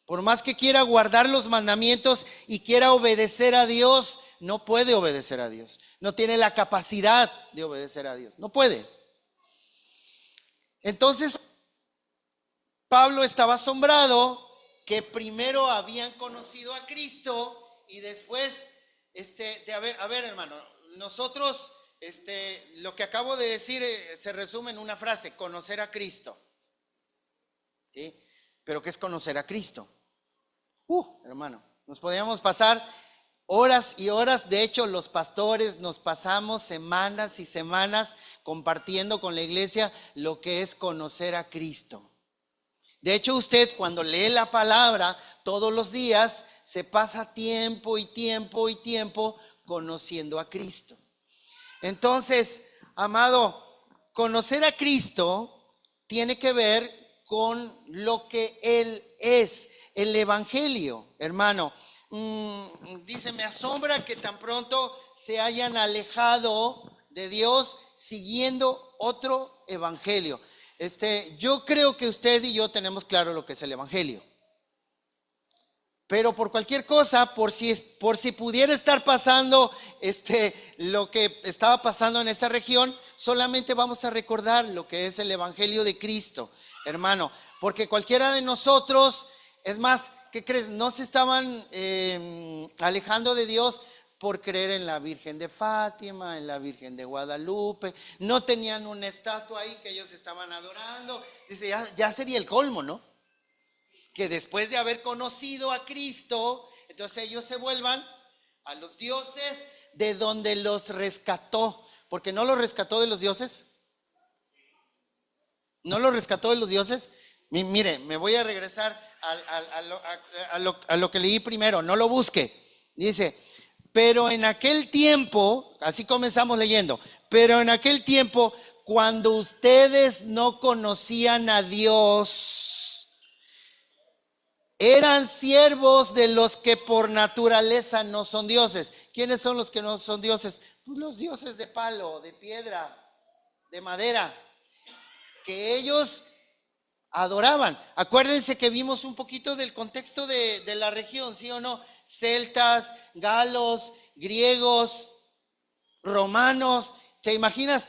Por más que quiera guardar los mandamientos y quiera obedecer a Dios, no puede obedecer a Dios. No tiene la capacidad de obedecer a Dios. No puede. Entonces, Pablo estaba asombrado que primero habían conocido a Cristo y después, a ver, hermano, nosotros, lo que acabo de decir se resume en una frase: conocer a Cristo. ¿Sí? Pero ¿qué es conocer a Cristo? Hermano, nos podíamos pasar horas y horas. De hecho, los pastores nos pasamos semanas y semanas compartiendo con la iglesia lo que es conocer a Cristo. De hecho, usted cuando lee la palabra todos los días se pasa tiempo y tiempo y tiempo conociendo a Cristo. Entonces, amado, conocer a Cristo tiene que ver con lo que Él es, el Evangelio, hermano. Dice, me asombra que tan pronto se hayan alejado de Dios siguiendo otro evangelio. Yo creo que usted y yo tenemos claro lo que es el evangelio. Pero por cualquier cosa, por si pudiera estar pasando lo que estaba pasando en esta región, solamente vamos a recordar lo que es el evangelio de Cristo, hermano, porque cualquiera de nosotros, es más, ¿qué crees? No se estaban alejando de Dios por creer en la Virgen de Fátima, en la Virgen de Guadalupe. No tenían una estatua ahí que ellos estaban adorando. Dice, ya sería el colmo, ¿no? Que después de haber conocido a Cristo, entonces ellos se vuelvan a los dioses de donde los rescató. Porque no los rescató de los dioses. ¿No los rescató de los dioses? Mire, me voy a regresar a lo que leí primero, no lo busque. Dice, pero en aquel tiempo, así comenzamos leyendo, pero en aquel tiempo, cuando ustedes no conocían a Dios, eran siervos de los que por naturaleza no son dioses. ¿Quiénes son los que no son dioses? Pues los dioses de palo, de piedra, de madera, que ellos adoraban. Acuérdense que vimos un poquito del contexto de la región, ¿sí o no? Celtas, galos, griegos, romanos. ¿Te imaginas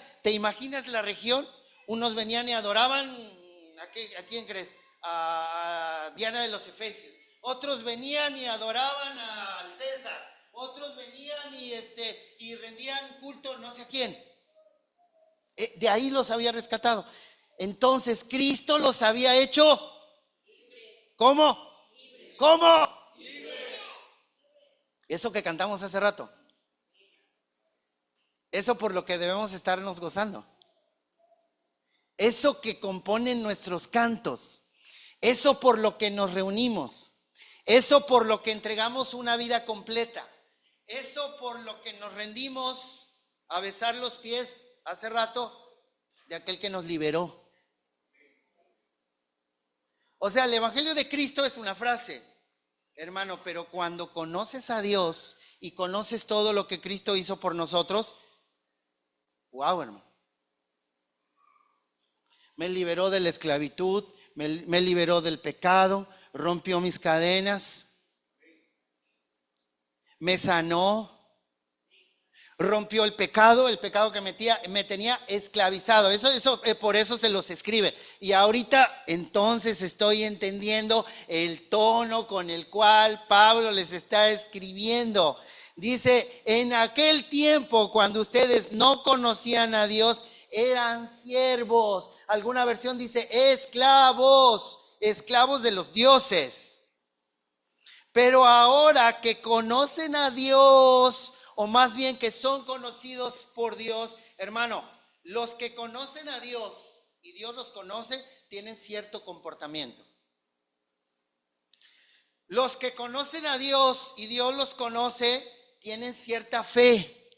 la región? Unos venían y adoraban, ¿a quién crees? A Diana de los Efesios. Otros venían y adoraban al César. Otros venían y rendían culto no sé a quién. De ahí los había rescatado. Entonces Cristo los había hecho. ¿Cómo? ¿Cómo? Eso que cantamos hace rato. Eso por lo que debemos estarnos gozando. Eso que componen nuestros cantos. Eso por lo que nos reunimos. Eso por lo que entregamos una vida completa. Eso por lo que nos rendimos a besar los pies hace rato de aquel que nos liberó. O sea, el Evangelio de Cristo es una frase, hermano, pero cuando conoces a Dios y conoces todo lo que Cristo hizo por nosotros, wow, hermano. Me liberó de la esclavitud, me liberó del pecado, rompió mis cadenas, me sanó, rompió el pecado que me tenía esclavizado. Eso por eso se los escribe. Y ahorita entonces estoy entendiendo el tono con el cual Pablo les está escribiendo. Dice, en aquel tiempo cuando ustedes no conocían a Dios, eran siervos. Alguna versión dice esclavos de los dioses. Pero ahora que conocen a Dios, o más bien que son conocidos por Dios, hermano, los que conocen a Dios y Dios los conoce, tienen cierto comportamiento. Los que conocen a Dios y Dios los conoce, tienen cierta fe.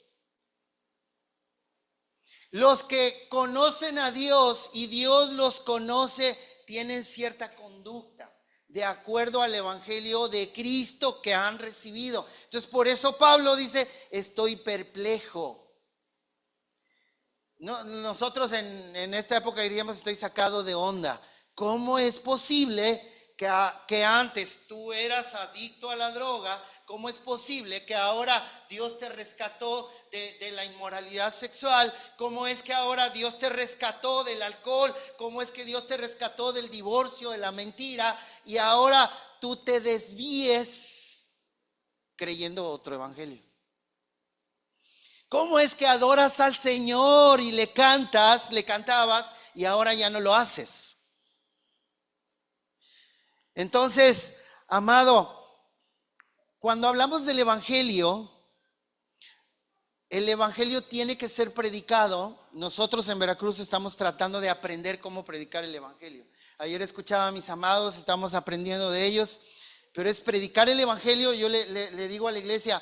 Los que conocen a Dios y Dios los conoce, tienen cierta conducta de acuerdo al evangelio de Cristo que han recibido. Entonces, por eso Pablo dice, estoy perplejo. No, nosotros en esta época diríamos, estoy sacado de onda. ¿Cómo es posible que antes tú eras adicto a la droga? ¿Cómo es posible que ahora Dios te rescató de la inmoralidad sexual? ¿Cómo es que ahora Dios te rescató del alcohol? ¿Cómo es que Dios te rescató del divorcio, de la mentira? Y ahora tú te desvíes creyendo otro evangelio. ¿Cómo es que adoras al Señor y le cantabas y ahora ya no lo haces? Entonces, amado, cuando hablamos del evangelio, el evangelio tiene que ser predicado. Nosotros en Veracruz estamos tratando de aprender cómo predicar el evangelio. Ayer escuchaba a mis amados, estamos aprendiendo de ellos, pero es predicar el evangelio. Yo le digo a la iglesia,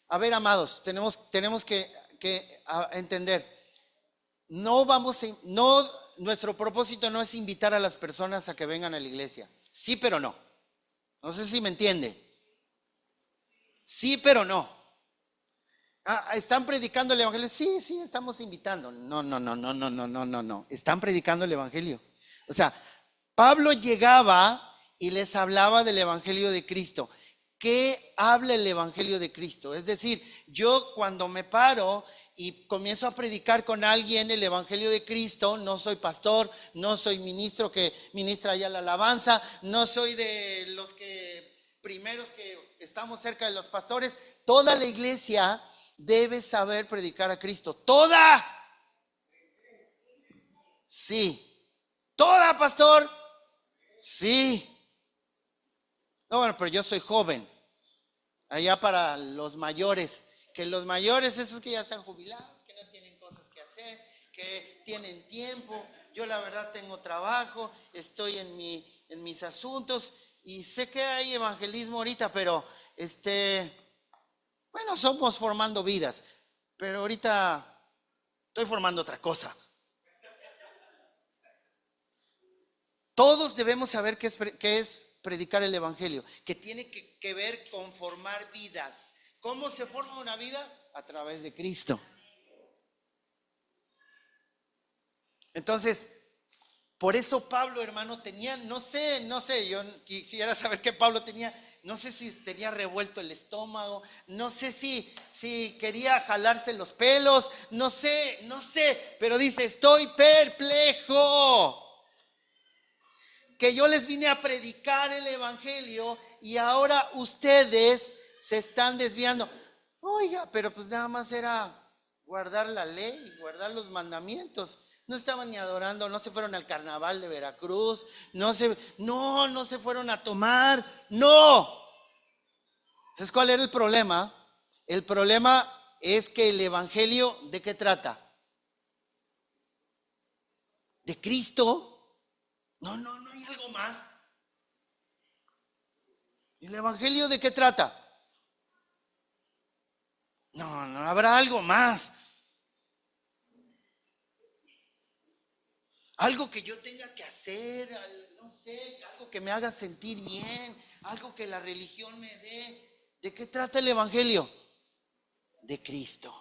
a ver, amados, tenemos que entender, nuestro propósito no es invitar a las personas a que vengan a la iglesia. Sí, pero no. No sé si me entiende. Sí, pero no. ¿Están predicando el evangelio? Sí, estamos invitando. No. Están predicando el evangelio. O sea, Pablo llegaba y les hablaba del evangelio de Cristo. ¿Qué habla el evangelio de Cristo? Es decir, yo cuando me paro y comienzo a predicar con alguien el evangelio de Cristo, no soy pastor, no soy ministro que ministra ya la alabanza, no soy de los primeros que estamos cerca de los pastores. Toda la iglesia debe saber predicar a Cristo. ¡Toda! Sí. ¿Toda, pastor? Sí. No, bueno, pero yo soy joven. Allá para los mayores, que los mayores, esos que ya están jubilados, que no tienen cosas que hacer, que tienen tiempo. Yo la verdad tengo trabajo, estoy en mis asuntos y sé que hay evangelismo ahorita, pero bueno, somos formando vidas, pero ahorita estoy formando otra cosa. Todos debemos saber qué es predicar el evangelio, que tiene que ver con formar vidas. ¿Cómo se forma una vida? A través de Cristo. Entonces, por eso Pablo, hermano, tenía, no sé, yo quisiera saber qué Pablo tenía, no sé si tenía revuelto el estómago, no sé si quería jalarse los pelos, no sé, pero dice, estoy perplejo. Que yo les vine a predicar el evangelio y ahora ustedes se están desviando. Oiga, pero pues nada más era guardar la ley, guardar los mandamientos. No estaban ni adorando, no se fueron al carnaval de Veracruz, no se fueron a tomar, no. ¿Sabes cuál era el problema? El problema es que el evangelio, ¿de qué trata? ¿De Cristo? No hay algo más. ¿El evangelio de qué trata? No habrá algo más. Algo que yo tenga que hacer, no sé, algo que me haga sentir bien, algo que la religión me dé. ¿De qué trata el evangelio? De Cristo.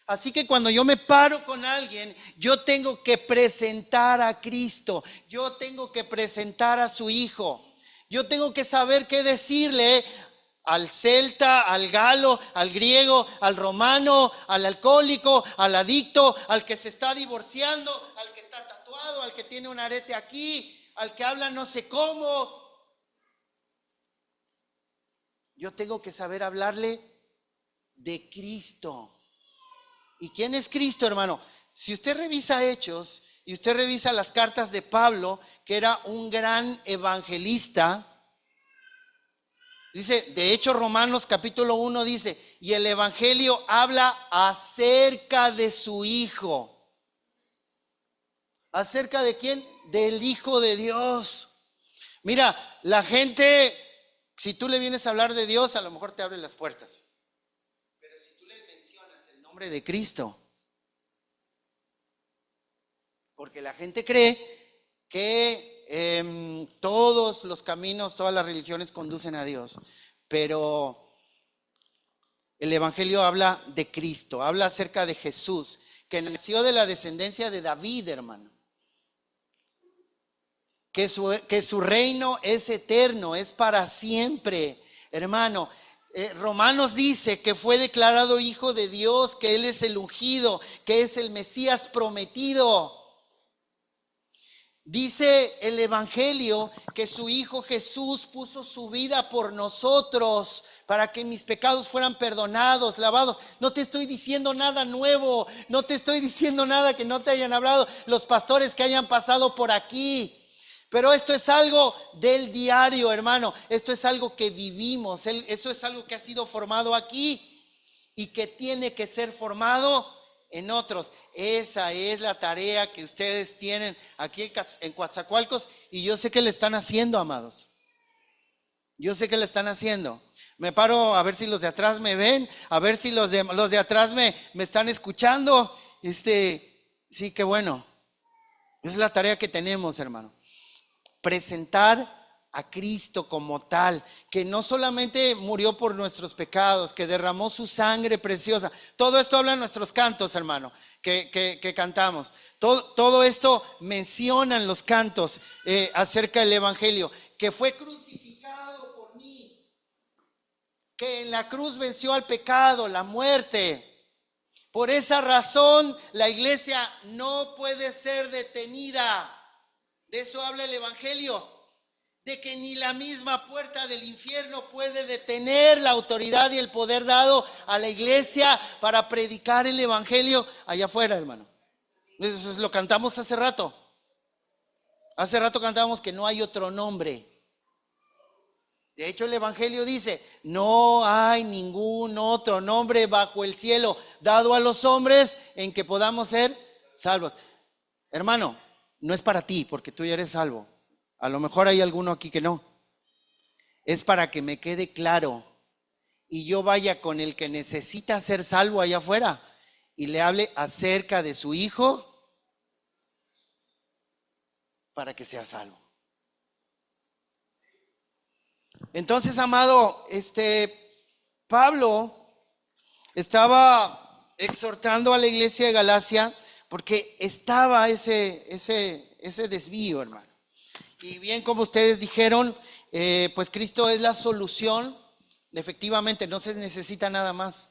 Así que cuando yo me paro con alguien, yo tengo que presentar a Cristo, yo tengo que presentar a su Hijo, yo tengo que saber qué decirle al celta, al galo, al griego, al romano, al alcohólico, al adicto, al que se está divorciando, al que está tatuado, al que tiene un arete aquí, al que habla no sé cómo. Yo tengo que saber hablarle de Cristo. ¿Y quién es Cristo, hermano? Si usted revisa Hechos y usted revisa las cartas de Pablo, que era un gran evangelista, dice, de hecho Romanos capítulo 1 dice, y el evangelio habla acerca de su Hijo. ¿Acerca de quién? Del Hijo de Dios. Mira, la gente, si tú le vienes a hablar de Dios, a lo mejor te abre las puertas. Pero si tú le mencionas el nombre de Cristo, gente cree que todos los caminos, todas las religiones conducen a Dios, pero el Evangelio habla de Cristo, habla acerca de Jesús, que nació de la descendencia de David, hermano. Que su reino es eterno, es para siempre, hermano. Romanos dice que fue declarado hijo de Dios, que Él es el ungido, que es el Mesías prometido. Dice el Evangelio que su Hijo Jesús puso su vida por nosotros para que mis pecados fueran perdonados, lavados. No te estoy diciendo nada nuevo, no te estoy diciendo nada que no te hayan hablado los pastores que hayan pasado por aquí. Pero esto es algo del diario, hermano. Esto es algo que vivimos. Eso es algo que ha sido formado aquí y que tiene que ser formado en otros. Esa es la tarea que ustedes tienen aquí en Coatzacoalcos, y yo sé que le están haciendo, amados. Yo sé que le están haciendo. Me paro a ver si los de atrás me ven, a ver si los de atrás me están escuchando. Sí, qué bueno. Esa es la tarea que tenemos, hermano. Presentar a Cristo como tal, que no solamente murió por nuestros pecados, que derramó su sangre preciosa. Todo esto habla en nuestros cantos, hermano, que cantamos. Todo esto mencionan los cantos acerca del Evangelio, que fue crucificado por mí, que en la cruz venció al pecado, la muerte. Por esa razón, la iglesia no puede ser detenida. De eso habla el Evangelio, de que ni la misma puerta del infierno puede detener la autoridad y el poder dado a la iglesia para predicar el Evangelio allá afuera, hermano. Eso lo cantamos hace rato. Hace rato cantábamos que no hay otro nombre. De hecho, el Evangelio dice, no hay ningún otro nombre bajo el cielo dado a los hombres en que podamos ser salvos. Hermano, no es para ti, porque tú ya eres salvo. A lo mejor hay alguno aquí que no. Es para que me quede claro y yo vaya con el que necesita ser salvo allá afuera y le hable acerca de su hijo para que sea salvo. Entonces, amado, Pablo estaba exhortando a la iglesia de Galacia porque estaba ese desvío, hermano. Y bien, como ustedes dijeron, pues Cristo es la solución. Efectivamente, no se necesita nada más.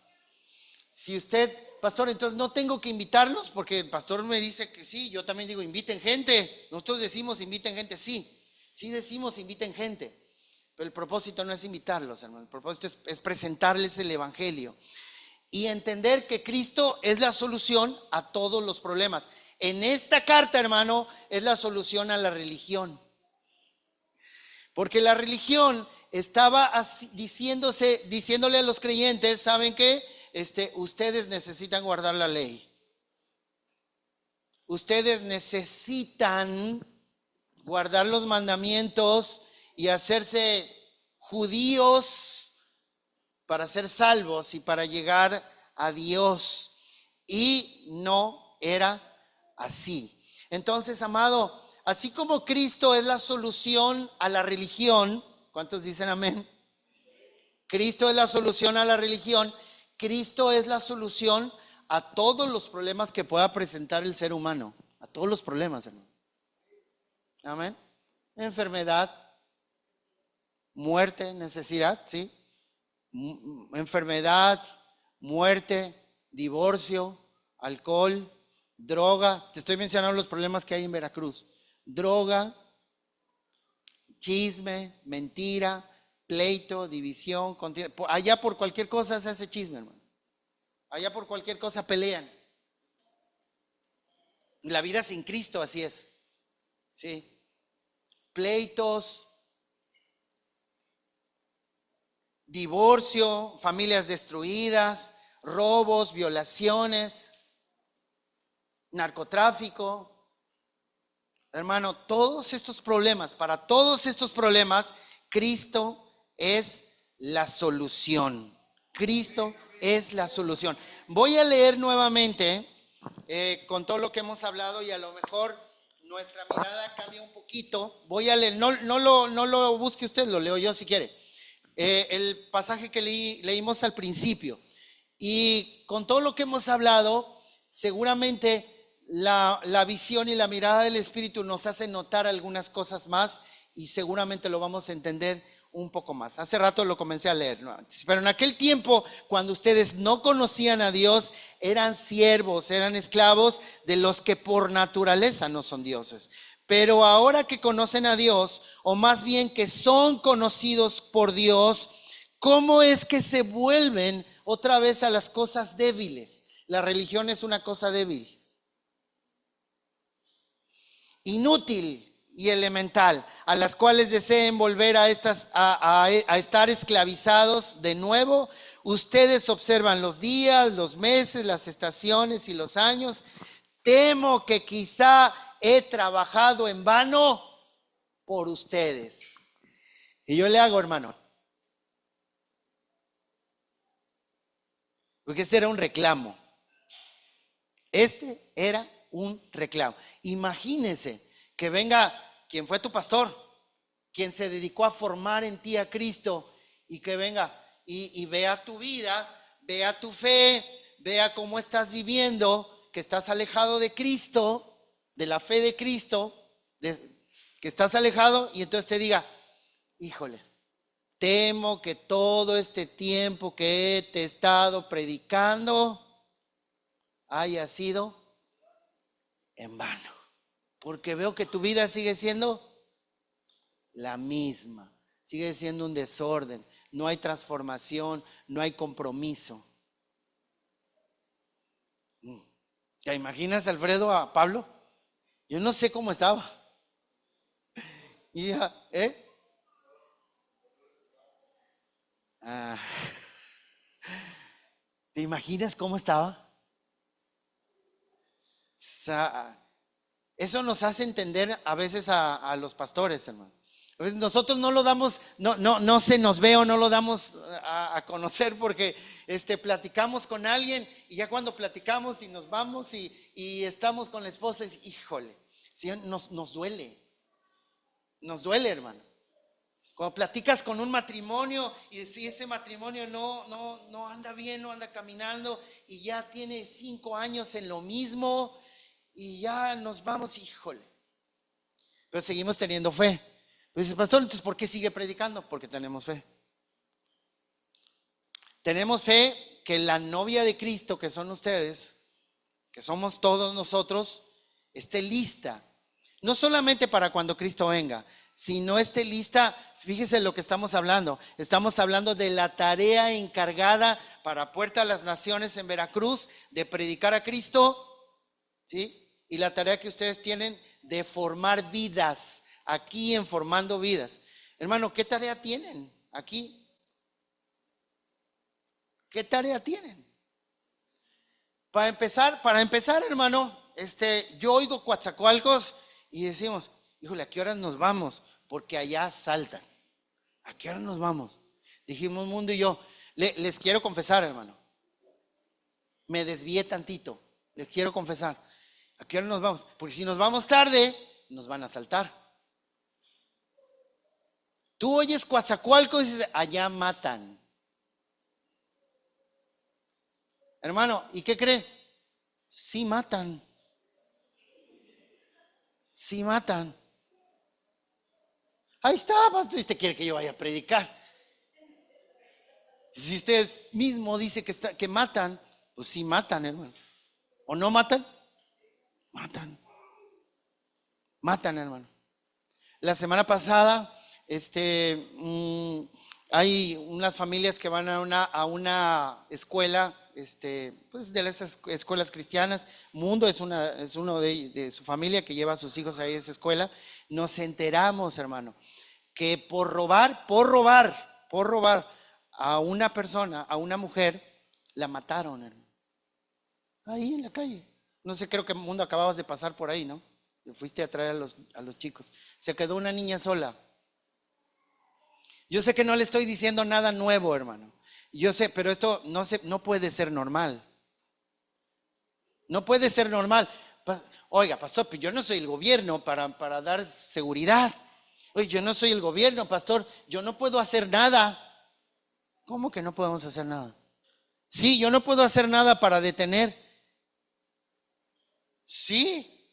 Si usted, pastor, entonces no tengo que invitarlos, porque el pastor me dice que sí, yo también digo, inviten gente. Nosotros decimos, inviten gente, sí decimos, inviten gente. Pero el propósito no es invitarlos, hermano. El propósito es presentarles el Evangelio y entender que Cristo es la solución a todos los problemas. En esta carta, hermano, es la solución a la religión. Porque la religión estaba diciéndole a los creyentes, ¿saben qué? Ustedes necesitan guardar la ley. Ustedes necesitan guardar los mandamientos y hacerse judíos para ser salvos y para llegar a Dios. Y no era así. Entonces, amado, así como Cristo es la solución a la religión, ¿cuántos dicen amén? Cristo es la solución a la religión, Cristo es la solución a todos los problemas que pueda presentar el ser humano, a todos los problemas, hermano. Amén. Enfermedad, muerte, necesidad, ¿sí? Enfermedad, muerte, divorcio, alcohol, droga. Te estoy mencionando los problemas que hay en Veracruz. Droga, chisme, mentira, pleito, división. Allá por cualquier cosa se hace chisme, hermano. Allá por cualquier cosa pelean. La vida sin Cristo así es. Sí. Pleitos, divorcio, familias destruidas, robos, violaciones, narcotráfico. Hermano, todos estos problemas, para todos estos problemas, Cristo es la solución. Cristo es la solución. Voy a leer nuevamente con todo lo que hemos hablado y a lo mejor nuestra mirada cambia un poquito. Voy a leer, no lo busque usted, lo leo yo si quiere. El pasaje que leímos al principio. Y con todo lo que hemos hablado, seguramente la visión y la mirada del Espíritu nos hace notar algunas cosas más y seguramente lo vamos a entender un poco más. Hace rato lo comencé a leer, ¿no? Pero en aquel tiempo, cuando ustedes no conocían a Dios, eran siervos, eran esclavos de los que por naturaleza no son dioses. Pero ahora que conocen a Dios, o más bien que son conocidos por Dios, ¿cómo es que se vuelven otra vez a las cosas débiles? La religión es una cosa débil, inútil y elemental, a las cuales deseen volver a estar esclavizados de nuevo. Ustedes observan los días, los meses, las estaciones y los años. Temo que quizá he trabajado en vano por ustedes. Y yo le hago, hermano, porque este era un reclamo. Este era un reclamo. Imagínense que venga quien fue tu pastor, quien se dedicó a formar en ti a Cristo, y que venga y vea tu vida, vea tu fe, vea cómo estás viviendo, que estás alejado de Cristo, de la fe de Cristo, que estás alejado, y entonces te diga, híjole, temo que todo este tiempo que te he estado predicando haya sido en vano, porque veo que tu vida sigue siendo la misma, sigue siendo un desorden, no hay transformación, no hay compromiso. ¿Te imaginas, Alfredo, a Pablo? Yo no sé cómo estaba. Y ¿te imaginas cómo estaba? Eso nos hace entender a veces a los pastores, hermano. A veces nosotros no lo damos, no se nos ve o no lo damos a conocer porque platicamos con alguien, y ya cuando platicamos y nos vamos y estamos con la esposa, híjole, ¿sí? Nos duele, hermano. Cuando platicas con un matrimonio y si ese matrimonio no anda bien, no anda caminando, y ya tiene 5 años en lo mismo, y ya nos vamos, híjole. Pero seguimos teniendo fe. Pero dices, pastor, entonces ¿por qué sigue predicando? Porque tenemos fe. Tenemos fe que la novia de Cristo, que son ustedes, que somos todos nosotros, esté lista. No solamente para cuando Cristo venga, sino esté lista. Fíjese lo que estamos hablando. Estamos hablando de la tarea encargada para Puerta a las Naciones en Veracruz, de predicar a Cristo, ¿sí? Y la tarea que ustedes tienen de formar vidas, aquí en Formando Vidas. Hermano, ¿qué tarea tienen aquí? ¿Qué tarea tienen? Para empezar, hermano, yo oigo Coatzacoalcos y decimos, híjole, ¿a qué horas nos vamos? Porque allá saltan. ¿A qué hora nos vamos? Dijimos Mundo y yo, les quiero confesar, hermano. Me desvié tantito, les quiero confesar. ¿A qué hora nos vamos? Porque si nos vamos tarde, nos van a asaltar. Tú oyes Coatzacoalcos y dices, allá matan. Hermano, ¿y qué cree? Sí matan. Sí matan. Ahí está, pastor, usted quiere que yo vaya a predicar. Si usted mismo dice que matan, pues sí matan, hermano. ¿O no matan? Matan, hermano. La semana pasada, hay unas familias que van a una escuela, pues de las escuelas cristianas. Mundo es uno de su familia que lleva a sus hijos ahí a esa escuela. Nos enteramos, hermano, que por robar a una persona, a una mujer, la mataron, hermano. Ahí en la calle. No sé, creo que Mundo acababas de pasar por ahí, ¿no? Fuiste a traer a los chicos. Se quedó una niña sola. Yo sé que no le estoy diciendo nada nuevo, hermano. Yo sé, pero esto no puede ser normal. No puede ser normal. Oiga, pastor, pues yo no soy el gobierno para dar seguridad. Oye, yo no soy el gobierno, pastor, yo no puedo hacer nada. ¿Cómo que no podemos hacer nada? Sí, yo no puedo hacer nada para detener. Sí,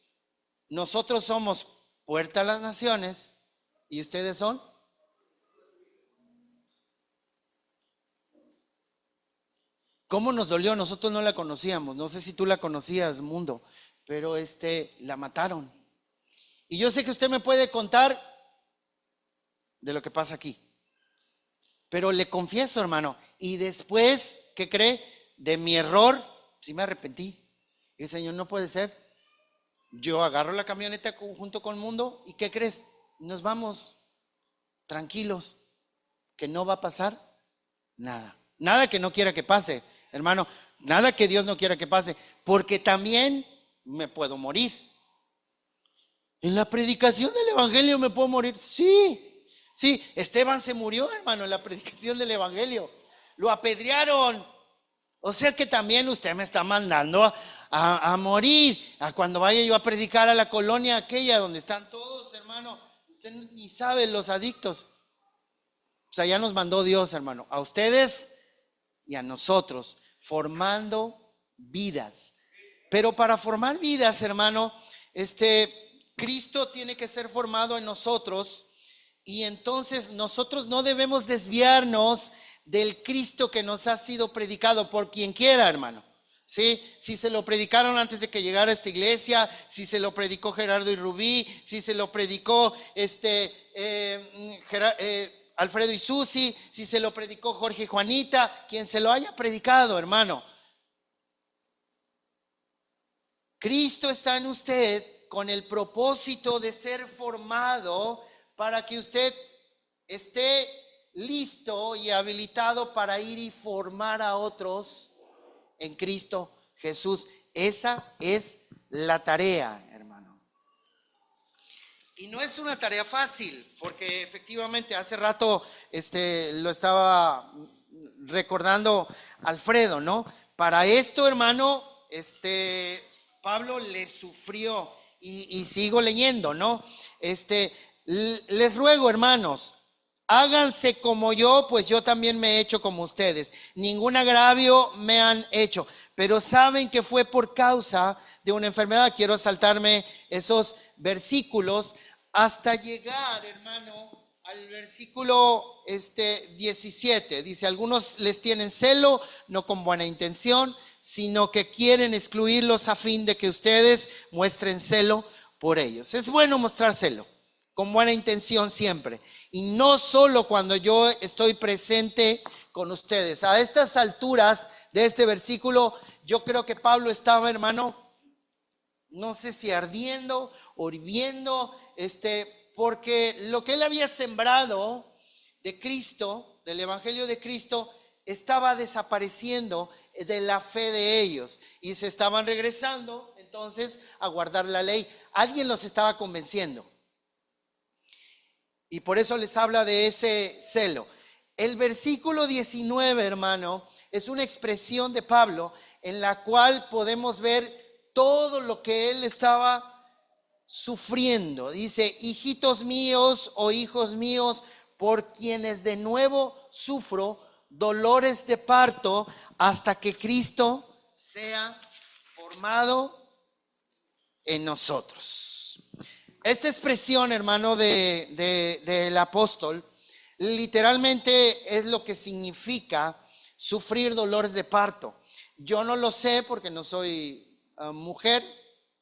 nosotros somos Puerta a las Naciones y ustedes son. ¿Cómo nos dolió? Nosotros no la conocíamos. No sé si tú la conocías, mundo, pero la mataron. Y yo sé que usted me puede contar de lo que pasa aquí. Pero le confieso, hermano, y después, ¿qué cree? De mi error, sí me arrepentí. Y Señor, no puede ser. Yo agarro la camioneta junto con el mundo y ¿qué crees? Nos vamos tranquilos, que no va a pasar nada. Nada que no quiera que pase, hermano. Nada que Dios no quiera que pase, porque también me puedo morir. En la predicación del evangelio me puedo morir. Sí, sí, Esteban se murió, hermano, en la predicación del evangelio. Lo apedrearon. O sea que también usted me está mandando a morir. A cuando vaya yo a predicar a la colonia aquella donde están todos, hermano. Usted ni sabe los adictos. O sea, ya nos mandó Dios, hermano, a ustedes y a nosotros, formando vidas. Pero para formar vidas, hermano, Cristo tiene que ser formado en nosotros. Y entonces nosotros no debemos desviarnos del Cristo que nos ha sido predicado por quien quiera, hermano. ¿Sí? Si se lo predicaron antes de que llegara a esta iglesia, si se lo predicó Gerardo y Rubí, si se lo predicó Alfredo y Susi, si se lo predicó Jorge y Juanita, quien se lo haya predicado, hermano. Cristo está en usted con el propósito de ser formado para que usted esté listo y habilitado para ir y formar a otros en Cristo Jesús. Esa es la tarea, hermano. Y no es una tarea fácil, porque efectivamente hace rato lo estaba recordando Alfredo, ¿no? Para esto, hermano, Pablo le sufrió y sigo leyendo, ¿no? Les ruego, hermanos, háganse como yo, pues yo también me he hecho como ustedes. Ningún agravio me han hecho, pero saben que fue por causa de una enfermedad. Quiero saltarme esos versículos hasta llegar, hermano, al versículo 17. Dice, algunos les tienen celo, no con buena intención, sino que quieren excluirlos a fin de que ustedes muestren celo por ellos. Es bueno mostrar celo, con buena intención siempre, y no solo cuando yo estoy presente con ustedes. A estas alturas de este versículo, yo creo que Pablo estaba, hermano, no sé si ardiendo o hirviendo, porque lo que él había sembrado de Cristo, del evangelio de Cristo, estaba desapareciendo de la fe de ellos y se estaban regresando entonces a guardar la ley. Alguien los estaba convenciendo. Y por eso les habla de ese celo. El versículo 19, hermano, es una expresión de Pablo en la cual podemos ver todo lo que él estaba sufriendo. Dice, hijitos míos o hijos míos, por quienes de nuevo sufro dolores de parto hasta que Cristo sea formado en nosotros. Esta expresión, hermano, del apóstol, literalmente es lo que significa sufrir dolores de parto. Yo no lo sé porque no soy mujer,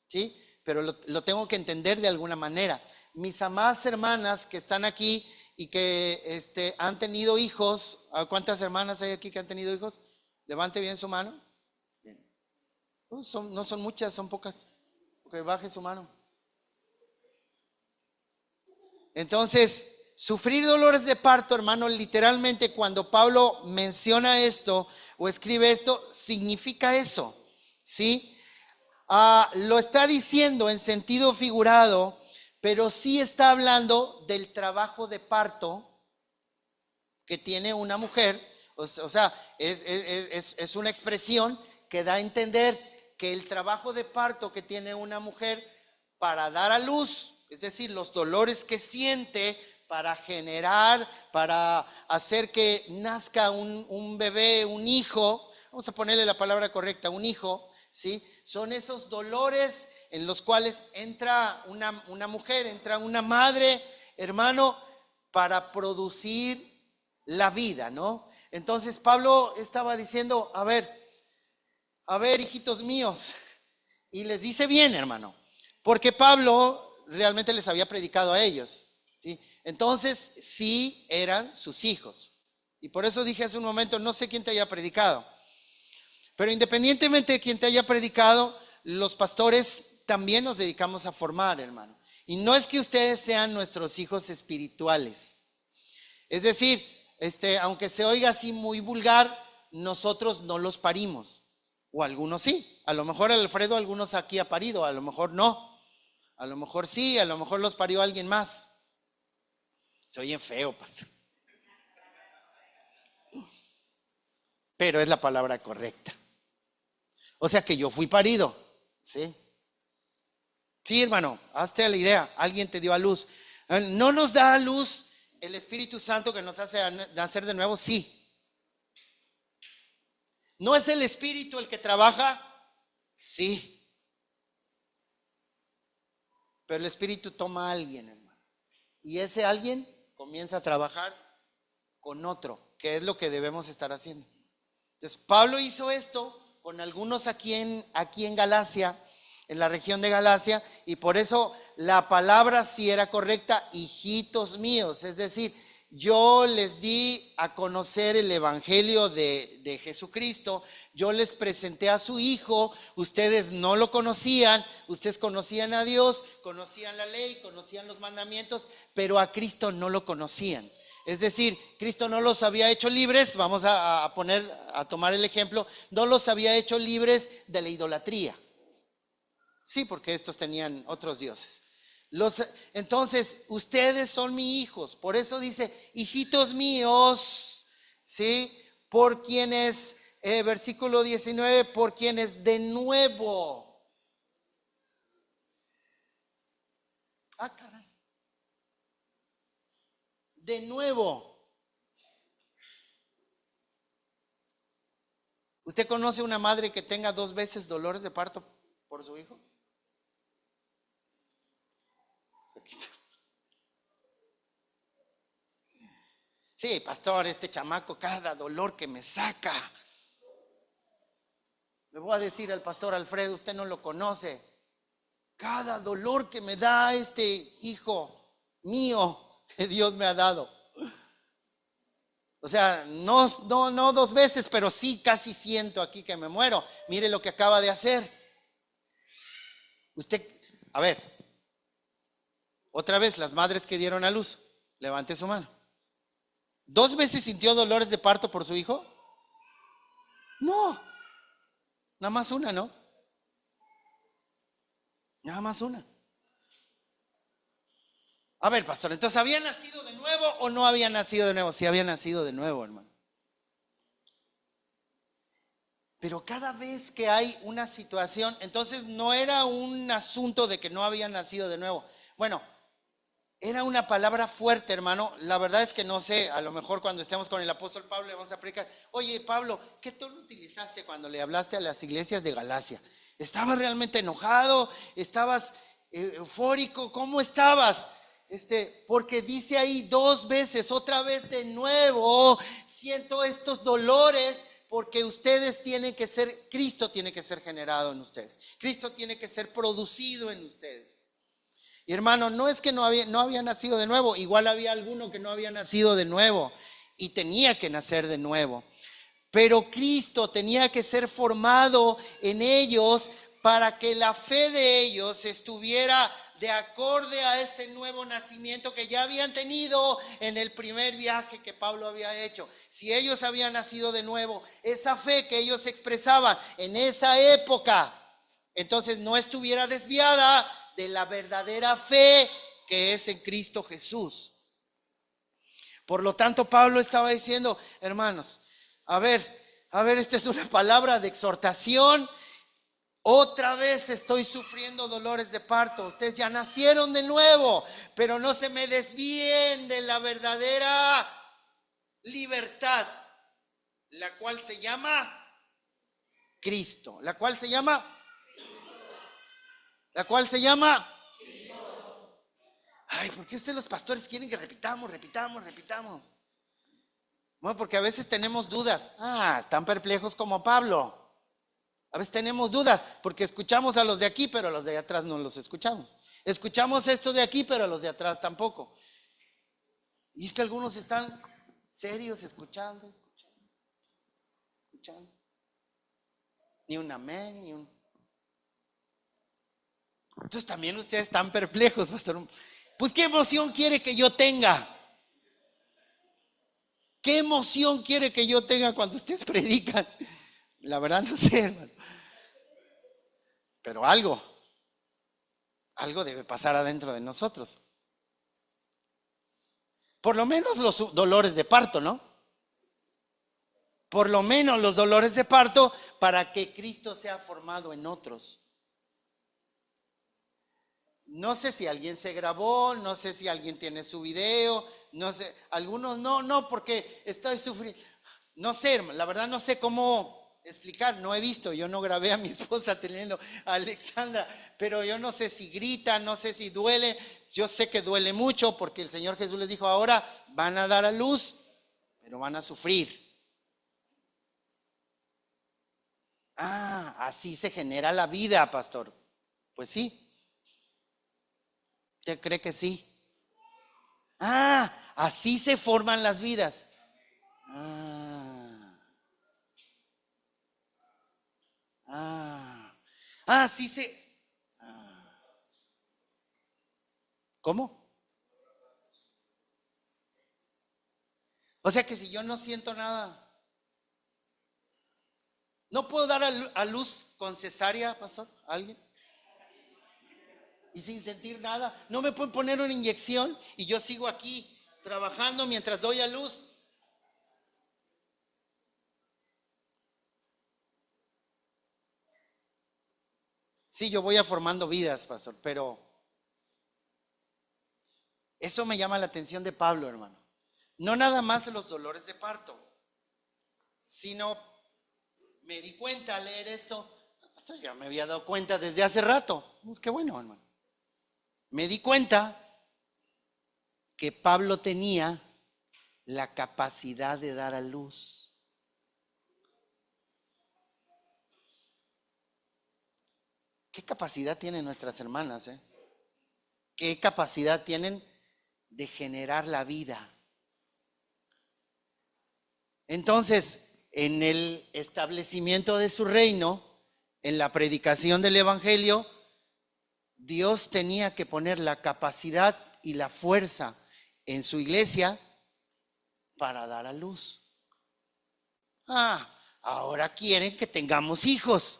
¿sí? Pero lo tengo que entender de alguna manera. Mis amadas hermanas que están aquí y que han tenido hijos, ¿cuántas hermanas hay aquí que han tenido hijos? Levante bien su mano. Bien. No son muchas, son pocas. Que baje su mano. Entonces, sufrir dolores de parto, hermano, literalmente cuando Pablo menciona esto o escribe esto, significa eso, ¿sí? Lo está diciendo en sentido figurado, pero sí está hablando del trabajo de parto que tiene una mujer. O sea, es una expresión que da a entender que el trabajo de parto que tiene una mujer para dar a luz, es decir, los dolores que siente para generar, para hacer que nazca un bebé, un hijo, vamos a ponerle la palabra correcta, un hijo, ¿sí? Son esos dolores en los cuales entra una mujer, entra una madre, hermano, para producir la vida, ¿no? Entonces Pablo estaba diciendo, a ver, hijitos míos, y les dice bien, hermano, porque Pablo realmente les había predicado a ellos, ¿sí? Entonces sí eran sus hijos, y por eso dije hace un momento, no sé quién te haya predicado, pero independientemente de quién te haya predicado, los pastores también nos dedicamos a formar, hermano, y no es que ustedes sean nuestros hijos espirituales, es decir, aunque se oiga así muy vulgar, nosotros no los parimos. O algunos sí, a lo mejor Alfredo algunos aquí ha parido, a lo mejor no, a lo mejor sí, a lo mejor los parió alguien más. Se oyen feo, pastor, pero es la palabra correcta. O sea que yo fui parido, ¿sí? Sí, hermano, hazte la idea, alguien te dio a luz. ¿No nos da a luz el Espíritu Santo que nos hace nacer de nuevo? Sí. ¿No es el Espíritu el que trabaja? Sí. Pero el Espíritu toma a alguien, hermano. Y ese alguien comienza a trabajar con otro, que es lo que debemos estar haciendo. Entonces, Pablo hizo esto con algunos aquí en Galacia, en la región de Galacia, y por eso la palabra sí era correcta, hijitos míos, es decir, yo les di a conocer el evangelio de Jesucristo, yo les presenté a su hijo, ustedes no lo conocían, ustedes conocían a Dios, conocían la ley, conocían los mandamientos, pero a Cristo no lo conocían. Es decir, Cristo no los había hecho libres, vamos a tomar el ejemplo, no los había hecho libres de la idolatría. Sí, porque estos tenían otros dioses. Entonces, ustedes son mis hijos, por eso dice, hijitos míos, ¿sí? Por quienes, versículo 19, por quienes de nuevo. Ah, caray. De nuevo. ¿Usted conoce una madre que tenga 2 veces dolores de parto por su hijo? Sí, pastor, este chamaco, cada dolor que me saca. Le voy a decir al pastor Alfredo, usted no lo conoce. Cada dolor que me da este hijo mío que Dios me ha dado. O sea, no 2 veces, pero sí casi siento aquí que me muero. Mire lo que acaba de hacer. Usted, a ver, otra vez, las madres que dieron a luz, levante su mano. ¿2 veces sintió dolores de parto por su hijo? No, nada más una, ¿no? Nada más una. A ver, pastor, entonces, ¿había nacido de nuevo o no había nacido de nuevo? Sí, había nacido de nuevo, hermano. Pero cada vez que hay una situación, entonces no era un asunto de que no había nacido de nuevo. Bueno, era una palabra fuerte, hermano. La verdad es que no sé, a lo mejor cuando estemos con el apóstol Pablo le vamos a predicar. Oye, Pablo, ¿qué tono utilizaste cuando le hablaste a las iglesias de Galacia? ¿Estabas realmente enojado? ¿Estabas eufórico? ¿Cómo estabas? Porque dice ahí 2 veces, otra vez de nuevo, siento estos dolores porque ustedes tienen que ser, Cristo tiene que ser generado en ustedes. Cristo tiene que ser producido en ustedes. Y hermano, no es que no había nacido de nuevo, igual había alguno que no había nacido de nuevo y tenía que nacer de nuevo. Pero Cristo tenía que ser formado en ellos para que la fe de ellos estuviera de acorde a ese nuevo nacimiento que ya habían tenido en el primer viaje que Pablo había hecho. Si ellos habían nacido de nuevo, esa fe que ellos expresaban en esa época, entonces no estuviera desviada de la verdadera fe que es en Cristo Jesús. Por lo tanto, Pablo estaba diciendo, hermanos, a ver, esta es una palabra de exhortación Otra vez estoy sufriendo dolores de parto. Ustedes ya nacieron de nuevo, pero no se me desvíen de la verdadera libertad, la cual se llama Cristo, la cual se llama, ay, ¿por qué ustedes los pastores quieren que repitamos? Bueno, porque a veces tenemos dudas. Están perplejos como Pablo. A veces tenemos dudas porque escuchamos a los de aquí, pero a los de atrás no los escuchamos. Escuchamos esto de aquí, pero a los de atrás tampoco. Y es que algunos están serios escuchando. Ni un amén, ni un... Entonces también ustedes están perplejos, pastor. Pues ¿qué emoción quiere que yo tenga? ¿Qué emoción quiere que yo tenga cuando ustedes predican? La verdad no sé, hermano. Pero algo debe pasar adentro de nosotros. Por lo menos los dolores de parto, ¿no? Por lo menos los dolores de parto para que Cristo sea formado en otros. No sé si alguien se grabó, no sé si alguien tiene su video, no sé, algunos no, porque estoy sufriendo. No sé, la verdad no sé cómo explicar, no he visto, yo no grabé a mi esposa teniendo a Alexandra, pero yo no sé si grita, no sé si duele, yo sé que duele mucho porque el Señor Jesús les dijo, ahora van a dar a luz, pero van a sufrir. Así se genera la vida, pastor. Pues sí. ¿Usted cree que sí? Así se forman las vidas. Sí se... ¿Cómo? O sea que si yo no siento nada, ¿no puedo dar a luz con cesárea, pastor? ¿Alguien? Y sin sentir nada. ¿No me pueden poner una inyección y yo sigo aquí trabajando mientras doy a luz? Sí, yo voy a formando vidas, pastor, pero eso me llama la atención de Pablo, hermano. No nada más los dolores de parto, sino me di cuenta al leer esto, pastor, ya me había dado cuenta desde hace rato. Pues qué bueno, hermano. Me di cuenta que Pablo tenía la capacidad de dar a luz. ¿Qué capacidad tienen nuestras hermanas? ¿Qué capacidad tienen de generar la vida? Entonces, en el establecimiento de su reino, en la predicación del evangelio, Dios tenía que poner la capacidad y la fuerza en su iglesia para dar a luz. Ahora quieren que tengamos hijos.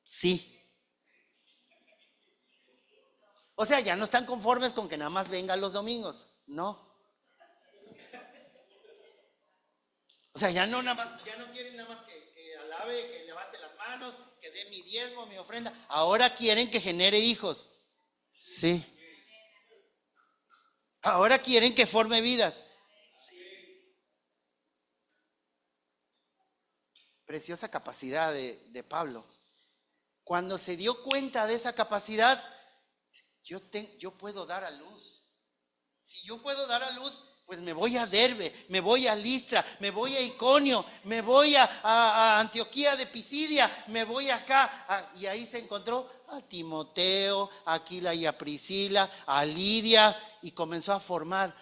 Sí. O sea, ya no están conformes con que nada más vengan los domingos, no. O sea, ya no quieren nada más que alabe, que levante las manos, que dé mi diezmo, mi ofrenda. Ahora quieren que genere hijos. Sí. Ahora quieren que forme vidas. Sí. Preciosa capacidad de Pablo. Cuando se dio cuenta de esa capacidad, yo puedo dar a luz. Si yo puedo dar a luz, pues me voy a Derbe, me voy a Listra, me voy a Iconio, me voy a Antioquía de Pisidia, me voy acá. Y ahí se encontró a Timoteo, a Aquila y a Priscila, a Lidia, y comenzó a formar.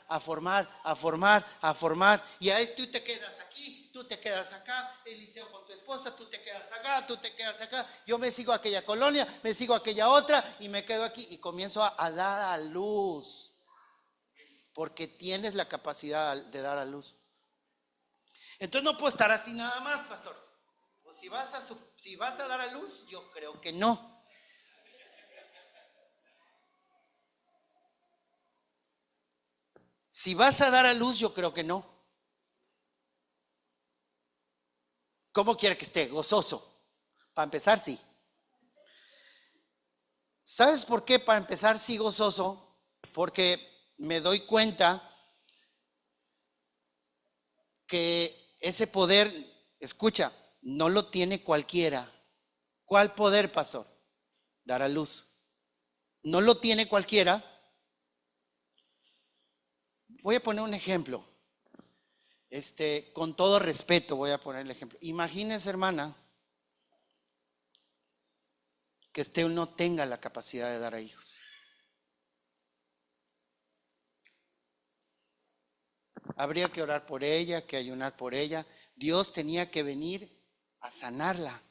Y a tú te quedas aquí, tú te quedas acá, Eliseo con tu esposa, tú te quedas acá, tú te quedas acá. Yo me sigo a aquella colonia, me sigo a aquella otra y me quedo aquí y comienzo a dar a luz. Porque tienes la capacidad de dar a luz. Entonces no puedo estar así nada más, pastor. Pues si vas a dar a luz, yo creo que no. Si vas a dar a luz, yo creo que no. ¿Cómo quiere que esté? Gozoso. Para empezar, sí. ¿Sabes por qué? Para empezar, sí gozoso, porque me doy cuenta que ese poder, escucha, no lo tiene cualquiera. ¿Cuál poder, pastor? Dar a luz. No lo tiene cualquiera. Voy a poner un ejemplo. Con todo respeto voy a poner el ejemplo. Imagínese, hermana, que usted no tenga la capacidad de dar a hijos. Habría que orar por ella, que ayunar por ella. Dios tenía que venir a sanarla.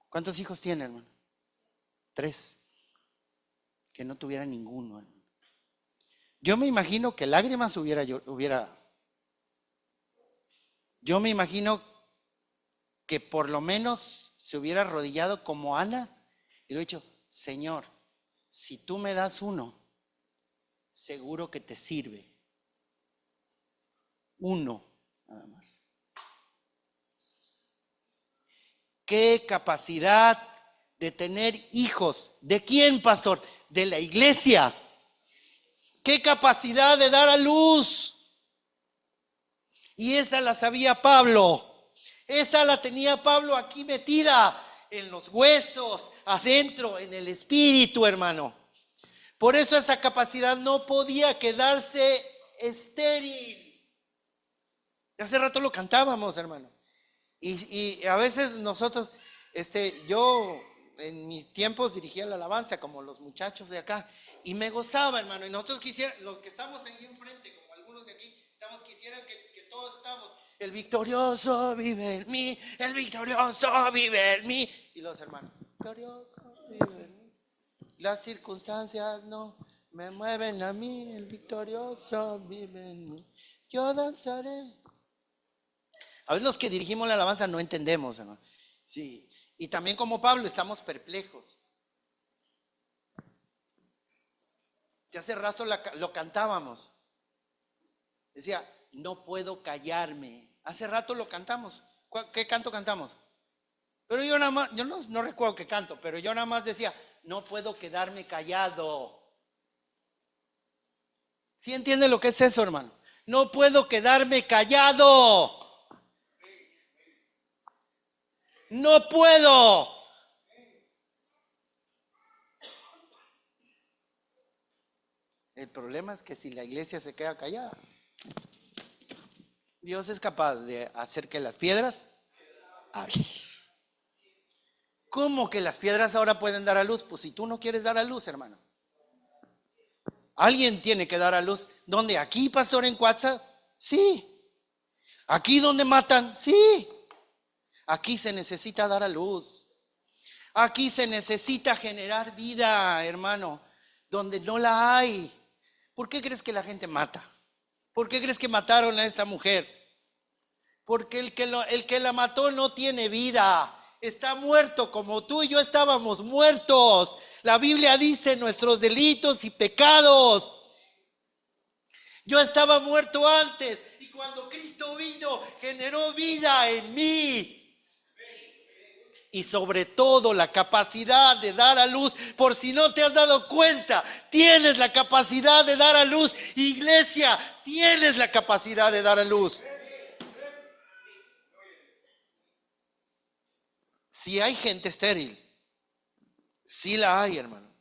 ¿Cuántos hijos tiene, hermano? 3. Que no tuviera ninguno, hermano. Yo me imagino que lágrimas yo me imagino que por lo menos se hubiera arrodillado como Ana y le he dicho, Señor, si tú me das uno, seguro que te sirve. Uno, nada más. ¿Qué capacidad de tener hijos? ¿De quién, pastor? De la iglesia. ¿Qué capacidad de dar a luz? Y esa la sabía Pablo. Esa la tenía Pablo aquí metida en los huesos, adentro, en el espíritu, hermano. Por eso esa capacidad no podía quedarse estéril. Hace rato lo cantábamos, hermano. Y a veces nosotros, yo en mis tiempos dirigía la alabanza como los muchachos de acá y me gozaba, hermano. Y nosotros quisiéramos, los que estamos ahí enfrente, como algunos de aquí, quisieran que todos estamos. El victorioso vive en mí, el victorioso vive en mí. Y los hermanos, victorioso vive en mí. Las circunstancias no me mueven a mí, el victorioso vive en mí. Yo danzaré. A veces los que dirigimos la alabanza no entendemos, hermano. Sí. Y también como Pablo estamos perplejos. Ya hace rato lo cantábamos. Decía, no puedo callarme. Hace rato lo cantamos. ¿Qué canto cantamos? Pero yo nada más, yo no recuerdo qué canto, pero yo nada más decía, no puedo quedarme callado. ¿Sí entiende lo que es eso, hermano? No puedo quedarme callado. No puedo. El problema es que si la iglesia se queda callada, Dios es capaz de hacer que las piedras... Ay. ¿Cómo que las piedras ahora pueden dar a luz? Pues si tú no quieres dar a luz, hermano. Alguien tiene que dar a luz. ¿Dónde? ¿Aquí, pastor, en Cuatza? Sí. ¿Aquí donde matan? Sí. Aquí se necesita dar a luz. Aquí se necesita generar vida, hermano, donde no la hay. ¿Por qué crees que la gente mata? ¿Por qué crees que mataron a esta mujer? Porque el que la mató no tiene vida. Está muerto como tú y yo estábamos muertos. La Biblia dice nuestros delitos y pecados. Yo estaba muerto antes y cuando Cristo vino generó vida en mí. Y sobre todo la capacidad de dar a luz. Por si no te has dado cuenta, tienes la capacidad de dar a luz. Iglesia, tienes la capacidad de dar a luz. Si hay gente estéril, sí la hay, hermano.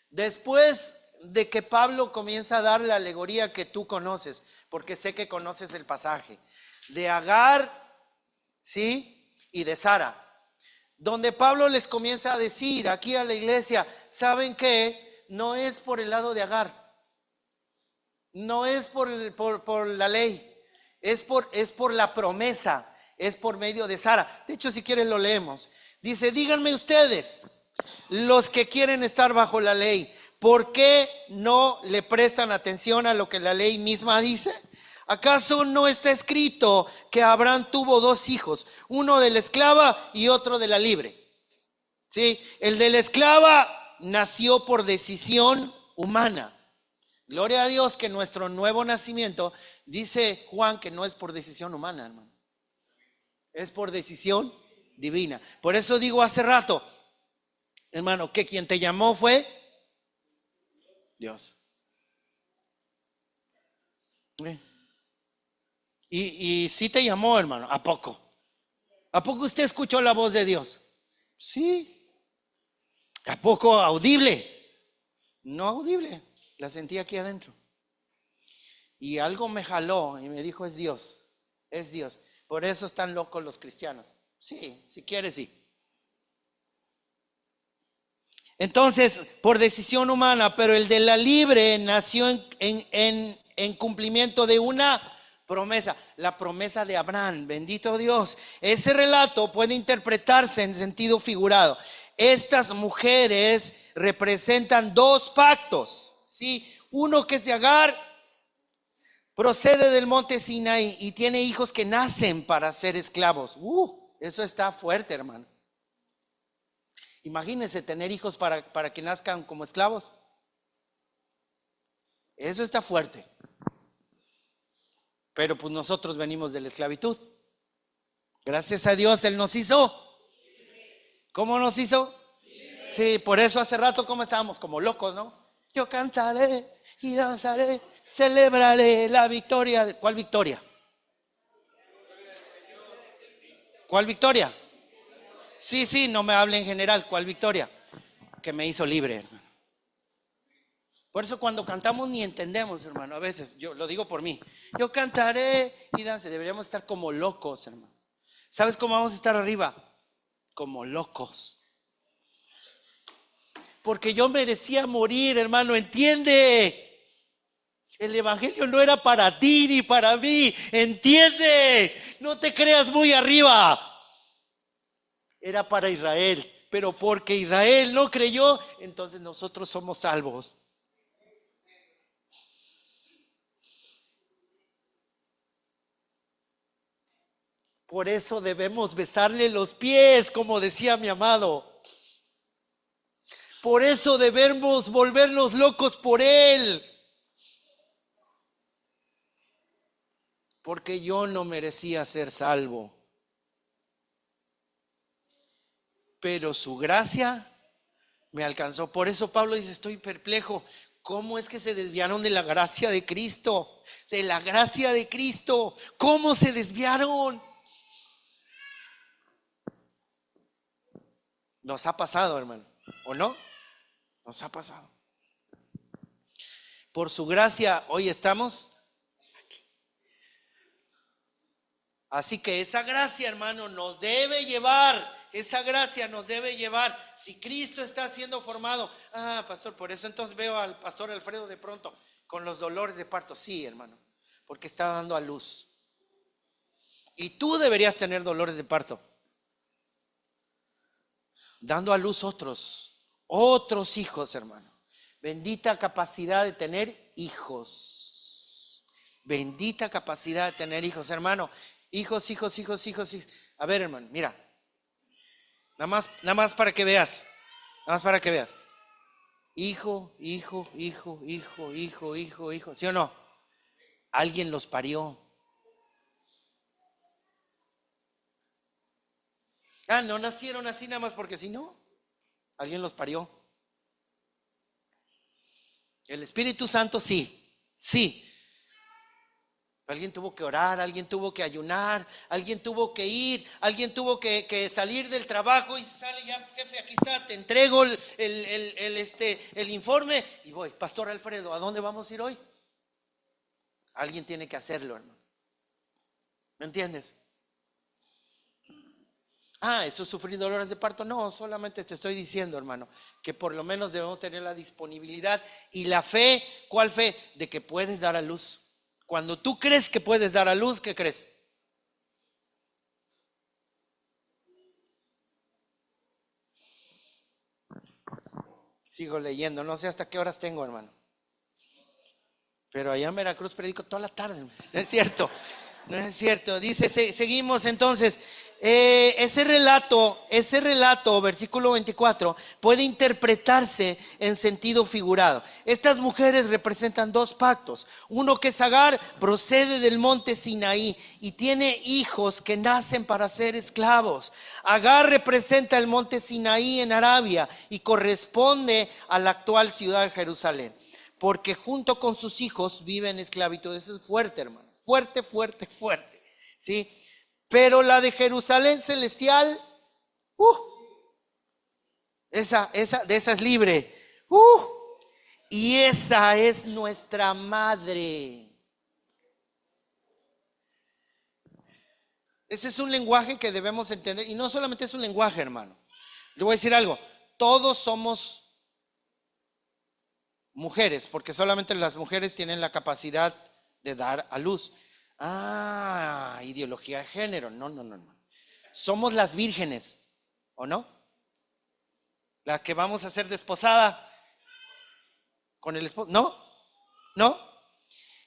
Después de que Pablo comienza a dar la alegoría que tú conoces, porque sé que conoces el pasaje, de Agar, ¿sí? Y de Sara, donde Pablo les comienza a decir aquí a la iglesia, ¿saben qué? No es por el lado de Agar, no es por la ley, es por la promesa. Es por medio de Sara. De hecho, si quieren lo leemos. Dice, díganme ustedes, los que quieren estar bajo la ley, ¿por qué no le prestan atención a lo que la ley misma dice? ¿Acaso no está escrito que Abraham tuvo 2 hijos, uno de la esclava y otro de la libre? ¿Sí? El de la esclava nació por decisión humana. Gloria a Dios que nuestro nuevo nacimiento, dice Juan, que no es por decisión humana, hermano. Es por decisión divina. Por eso digo hace rato, hermano, que quien te llamó fue Dios. Y sí te llamó, hermano. ¿A poco? ¿A poco usted escuchó la voz de Dios? Sí. ¿A poco audible? No audible. La sentí aquí adentro. Y algo me jaló y me dijo, es Dios. Es Dios. Por eso están locos los cristianos. Sí, si quieres, sí. Entonces, por decisión humana, pero el de la libre nació en cumplimiento de una promesa, la promesa de Abraham. Bendito Dios. Ese relato puede interpretarse en sentido figurado. Estas mujeres representan dos pactos, ¿sí? Uno que es de Agar, procede del monte Sinaí y tiene hijos que nacen para ser esclavos. Eso está fuerte, hermano. Imagínense tener hijos para que nazcan como esclavos. Eso está fuerte. Pero pues nosotros venimos de la esclavitud. Gracias a Dios Él nos hizo. ¿Cómo nos hizo? Sí, por eso hace rato como estábamos, como locos, ¿no? Yo cantaré y danzaré, celebraré la victoria. ¿Cuál victoria? ¿Cuál victoria? Sí, no me hable en general. ¿Cuál victoria? Que me hizo libre, hermano. Por eso cuando cantamos ni entendemos, hermano. A veces, yo lo digo por mí. Yo cantaré y danzaré. Deberíamos estar como locos, hermano. ¿Sabes cómo vamos a estar arriba? Como locos. Porque yo merecía morir, hermano, ¿entiende? El evangelio no era para ti ni para mí, ¿entiende? No te creas muy arriba. Era para Israel, pero porque Israel no creyó, entonces nosotros somos salvos. Por eso debemos besarle los pies, como decía mi amado. Por eso debemos volvernos locos por Él. Porque yo no merecía ser salvo. Pero su gracia me alcanzó. Por eso Pablo dice, estoy perplejo. ¿Cómo es que se desviaron de la gracia de Cristo? De la gracia de Cristo. ¿Cómo se desviaron? Nos ha pasado, hermano. ¿O no? Nos ha pasado. Por su gracia, hoy estamos aquí. Así que esa gracia, hermano, nos debe llevar. Esa gracia nos debe llevar. Si Cristo está siendo formado. Pastor, por eso entonces veo al pastor Alfredo de pronto con los dolores de parto. Sí, hermano, porque está dando a luz. Y tú deberías tener dolores de parto. Dando a luz otros hijos, hermano. Bendita capacidad de tener hijos. Bendita capacidad de tener hijos, hermano. Hijos. A ver, hermano, mira. Nada más para que veas. Nada más para que veas. Hijo. ¿Sí o no? Alguien los parió. No nacieron así nada más porque si no, alguien los parió. El Espíritu Santo sí. Alguien tuvo que orar, alguien tuvo que ayunar, alguien tuvo que ir, alguien tuvo que salir del trabajo y sale ya, jefe, aquí está, te entrego el informe y voy. Pastor Alfredo, ¿a dónde vamos a ir hoy? Alguien tiene que hacerlo, hermano. ¿Me entiendes? Eso es sufrir dolores de parto. No, solamente te estoy diciendo, hermano, que por lo menos debemos tener la disponibilidad y la fe. ¿Cuál fe? De que puedes dar a luz. Cuando tú crees que puedes dar a luz, ¿qué crees? Sigo leyendo, no sé hasta qué horas tengo, hermano. Pero allá en Veracruz predico toda la tarde. No es cierto. Dice, seguimos entonces. ese relato, versículo 24, puede interpretarse en sentido figurado. Estas mujeres representan dos pactos. Uno, que es Agar, procede del monte Sinaí y tiene hijos que nacen para ser esclavos. Agar representa el monte Sinaí en Arabia y corresponde a la actual ciudad de Jerusalén, porque junto con sus hijos vive en esclavitud. Eso es fuerte, hermano. Fuerte, fuerte, fuerte. ¿Sí? Pero la de Jerusalén celestial, de esa es libre. Y esa es nuestra madre. Ese es un lenguaje que debemos entender. Y no solamente es un lenguaje, hermano. Le voy a decir algo. Todos somos mujeres, porque solamente las mujeres tienen la capacidad de dar a luz. Ideología de género. No. Somos las vírgenes, ¿o no? La que vamos a ser desposada con el esposo. No.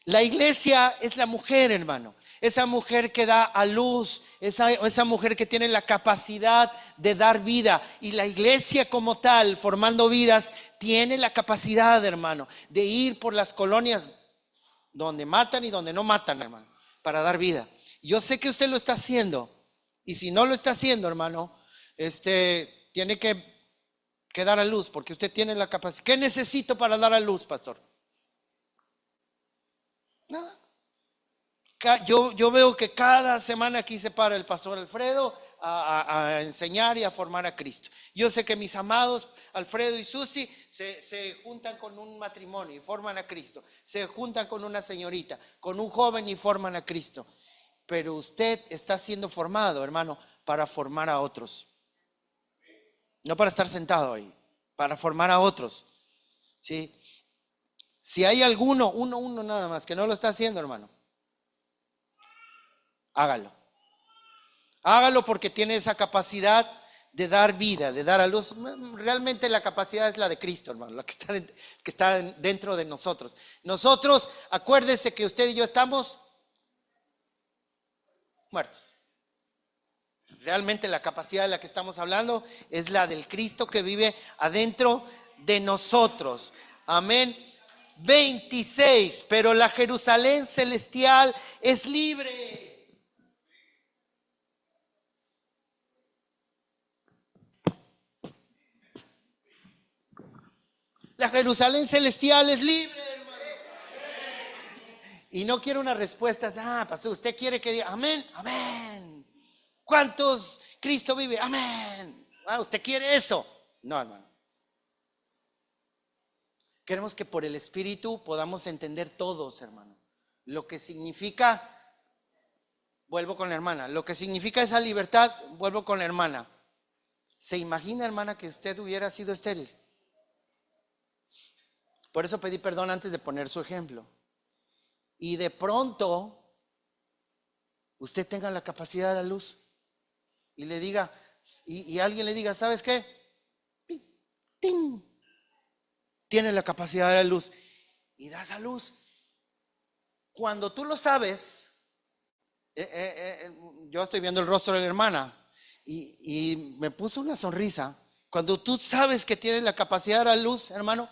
La iglesia es la mujer, hermano. Esa mujer que da a luz, esa mujer que tiene la capacidad de dar vida. Y la iglesia como tal, formando vidas, tiene la capacidad, hermano, de ir por las colonias donde matan y donde no matan, hermano, para dar vida. Yo sé que usted lo está haciendo. Y si no lo está haciendo, hermano, tiene que dar a luz, porque usted tiene la capacidad. ¿Qué necesito para dar a luz, pastor? Nada. Yo veo que cada semana aquí se para el pastor Alfredo a enseñar y a formar a Cristo. Yo sé que mis amados Alfredo y Susi se juntan con un matrimonio y forman a Cristo. Se juntan con una señorita, con un joven y forman a Cristo. Pero usted está siendo formado, hermano, para formar a otros. No para estar sentado ahí, para formar a otros. ¿Sí? Si hay alguno, uno nada más, que no lo está haciendo, hermano, hágalo. Hágalo, porque tiene esa capacidad de dar vida, de dar a luz. Realmente la capacidad es la de Cristo, hermano, la que está dentro de nosotros. Nosotros, acuérdese que usted y yo estamos muertos. Realmente la capacidad de la que estamos hablando es la del Cristo que vive adentro de nosotros. Amén. 26, pero la Jerusalén celestial es libre. La Jerusalén celestial es libre, hermano. Y no quiero una respuesta, pastor, usted quiere que diga, amén, amén. ¿Cuántos Cristo vive? Amén. ¿Usted quiere eso? No, hermano. Queremos que por el Espíritu podamos entender todos, hermano, lo que significa, vuelvo con la hermana, lo que significa esa libertad, vuelvo con la hermana. ¿Se imagina, hermana, que usted hubiera sido estéril? Por eso pedí perdón antes de poner su ejemplo. Y de pronto usted tenga la capacidad de la luz y le diga, y alguien le diga, ¿sabes qué? ¡Ting! Tiene la capacidad de la luz y das a luz. Cuando tú lo sabes, yo estoy viendo el rostro de la hermana y me puso una sonrisa. Cuando tú sabes que tienes la capacidad de la luz, hermano,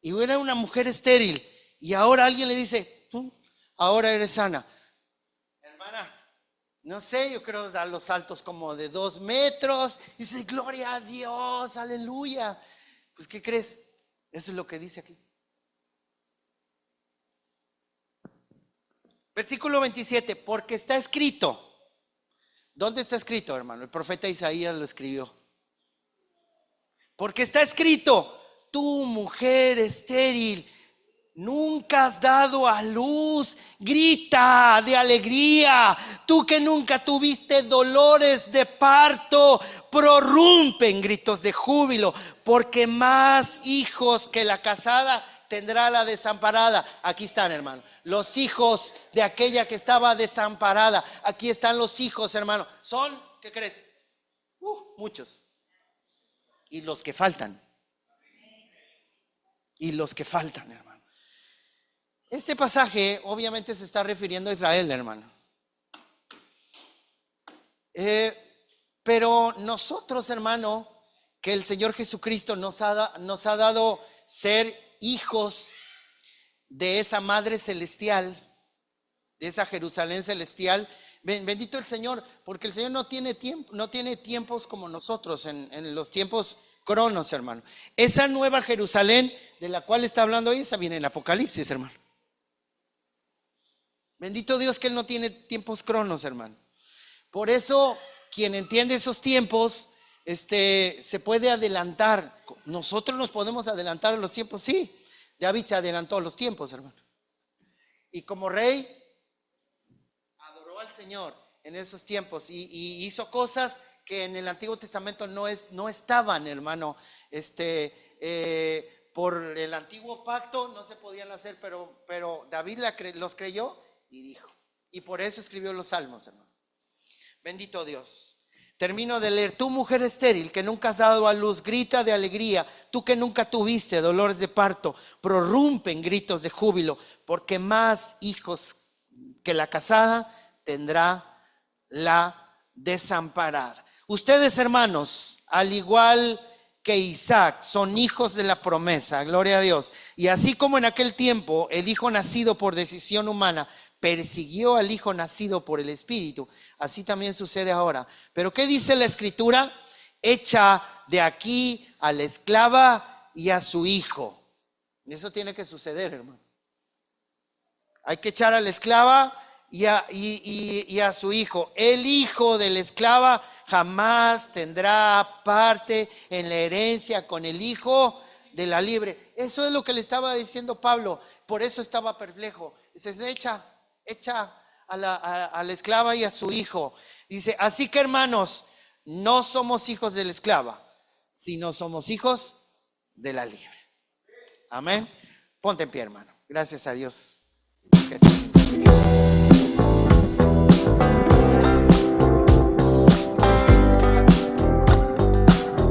y era una mujer estéril y ahora alguien le dice, tú ahora eres sana, hermana, no sé, yo creo dar los saltos como de 2 metros, dice, gloria a Dios, aleluya. Pues ¿qué crees? Eso es lo que dice aquí. Versículo 27, porque está escrito. ¿Dónde está escrito, hermano? El profeta Isaías lo escribió. Porque está escrito, tú mujer estéril, nunca has dado a luz, grita de alegría. Tú que nunca tuviste dolores de parto, prorrumpe en gritos de júbilo, porque más hijos que la casada tendrá la desamparada. Aquí están, hermano, los hijos de aquella que estaba desamparada. Aquí están los hijos, hermano. Son, ¿qué crees? Muchos. Y los que faltan. Y los que faltan, hermano. Este pasaje obviamente se está refiriendo a Israel, hermano. Pero nosotros, hermano, que el Señor Jesucristo nos ha dado ser hijos de esa Madre Celestial, de esa Jerusalén celestial. Bendito el Señor, porque el Señor no tiene tiempos como nosotros, en los tiempos cronos, hermano. Esa nueva Jerusalén de la cual está hablando hoy, esa viene en Apocalipsis, hermano. Bendito Dios que Él no tiene tiempos cronos, hermano. Por eso, quien entiende esos tiempos, se puede adelantar. Nosotros nos podemos adelantar a los tiempos, sí. David se adelantó a los tiempos, hermano. Y como rey, adoró al Señor en esos tiempos y hizo cosas que en el Antiguo Testamento no estaban, hermano. Por el antiguo pacto no se podían hacer, pero David los creyó y dijo. Y por eso escribió los salmos, hermano. Bendito Dios. Termino de leer. Tú, mujer estéril, que nunca has dado a luz, grita de alegría. Tú que nunca tuviste dolores de parto, prorrumpe en gritos de júbilo, porque más hijos que la casada tendrá la desamparada. Ustedes, hermanos, al igual que Isaac, son hijos de la promesa, gloria a Dios. Y así como en aquel tiempo el hijo nacido por decisión humana persiguió al hijo nacido por el Espíritu, así también sucede ahora. Pero ¿qué dice la Escritura? Echa de aquí a la esclava y a su hijo. Y eso tiene que suceder, hermano. Hay que echar a la esclava y a su hijo. El hijo de la esclava jamás tendrá parte en la herencia con el hijo de la libre. Eso es lo que le estaba diciendo Pablo. Por eso estaba perplejo. Dice, echa a la esclava y a su hijo. Dice, así que, hermanos, no somos hijos de la esclava, sino somos hijos de la libre. Amén. Ponte en pie, hermano. Gracias a Dios.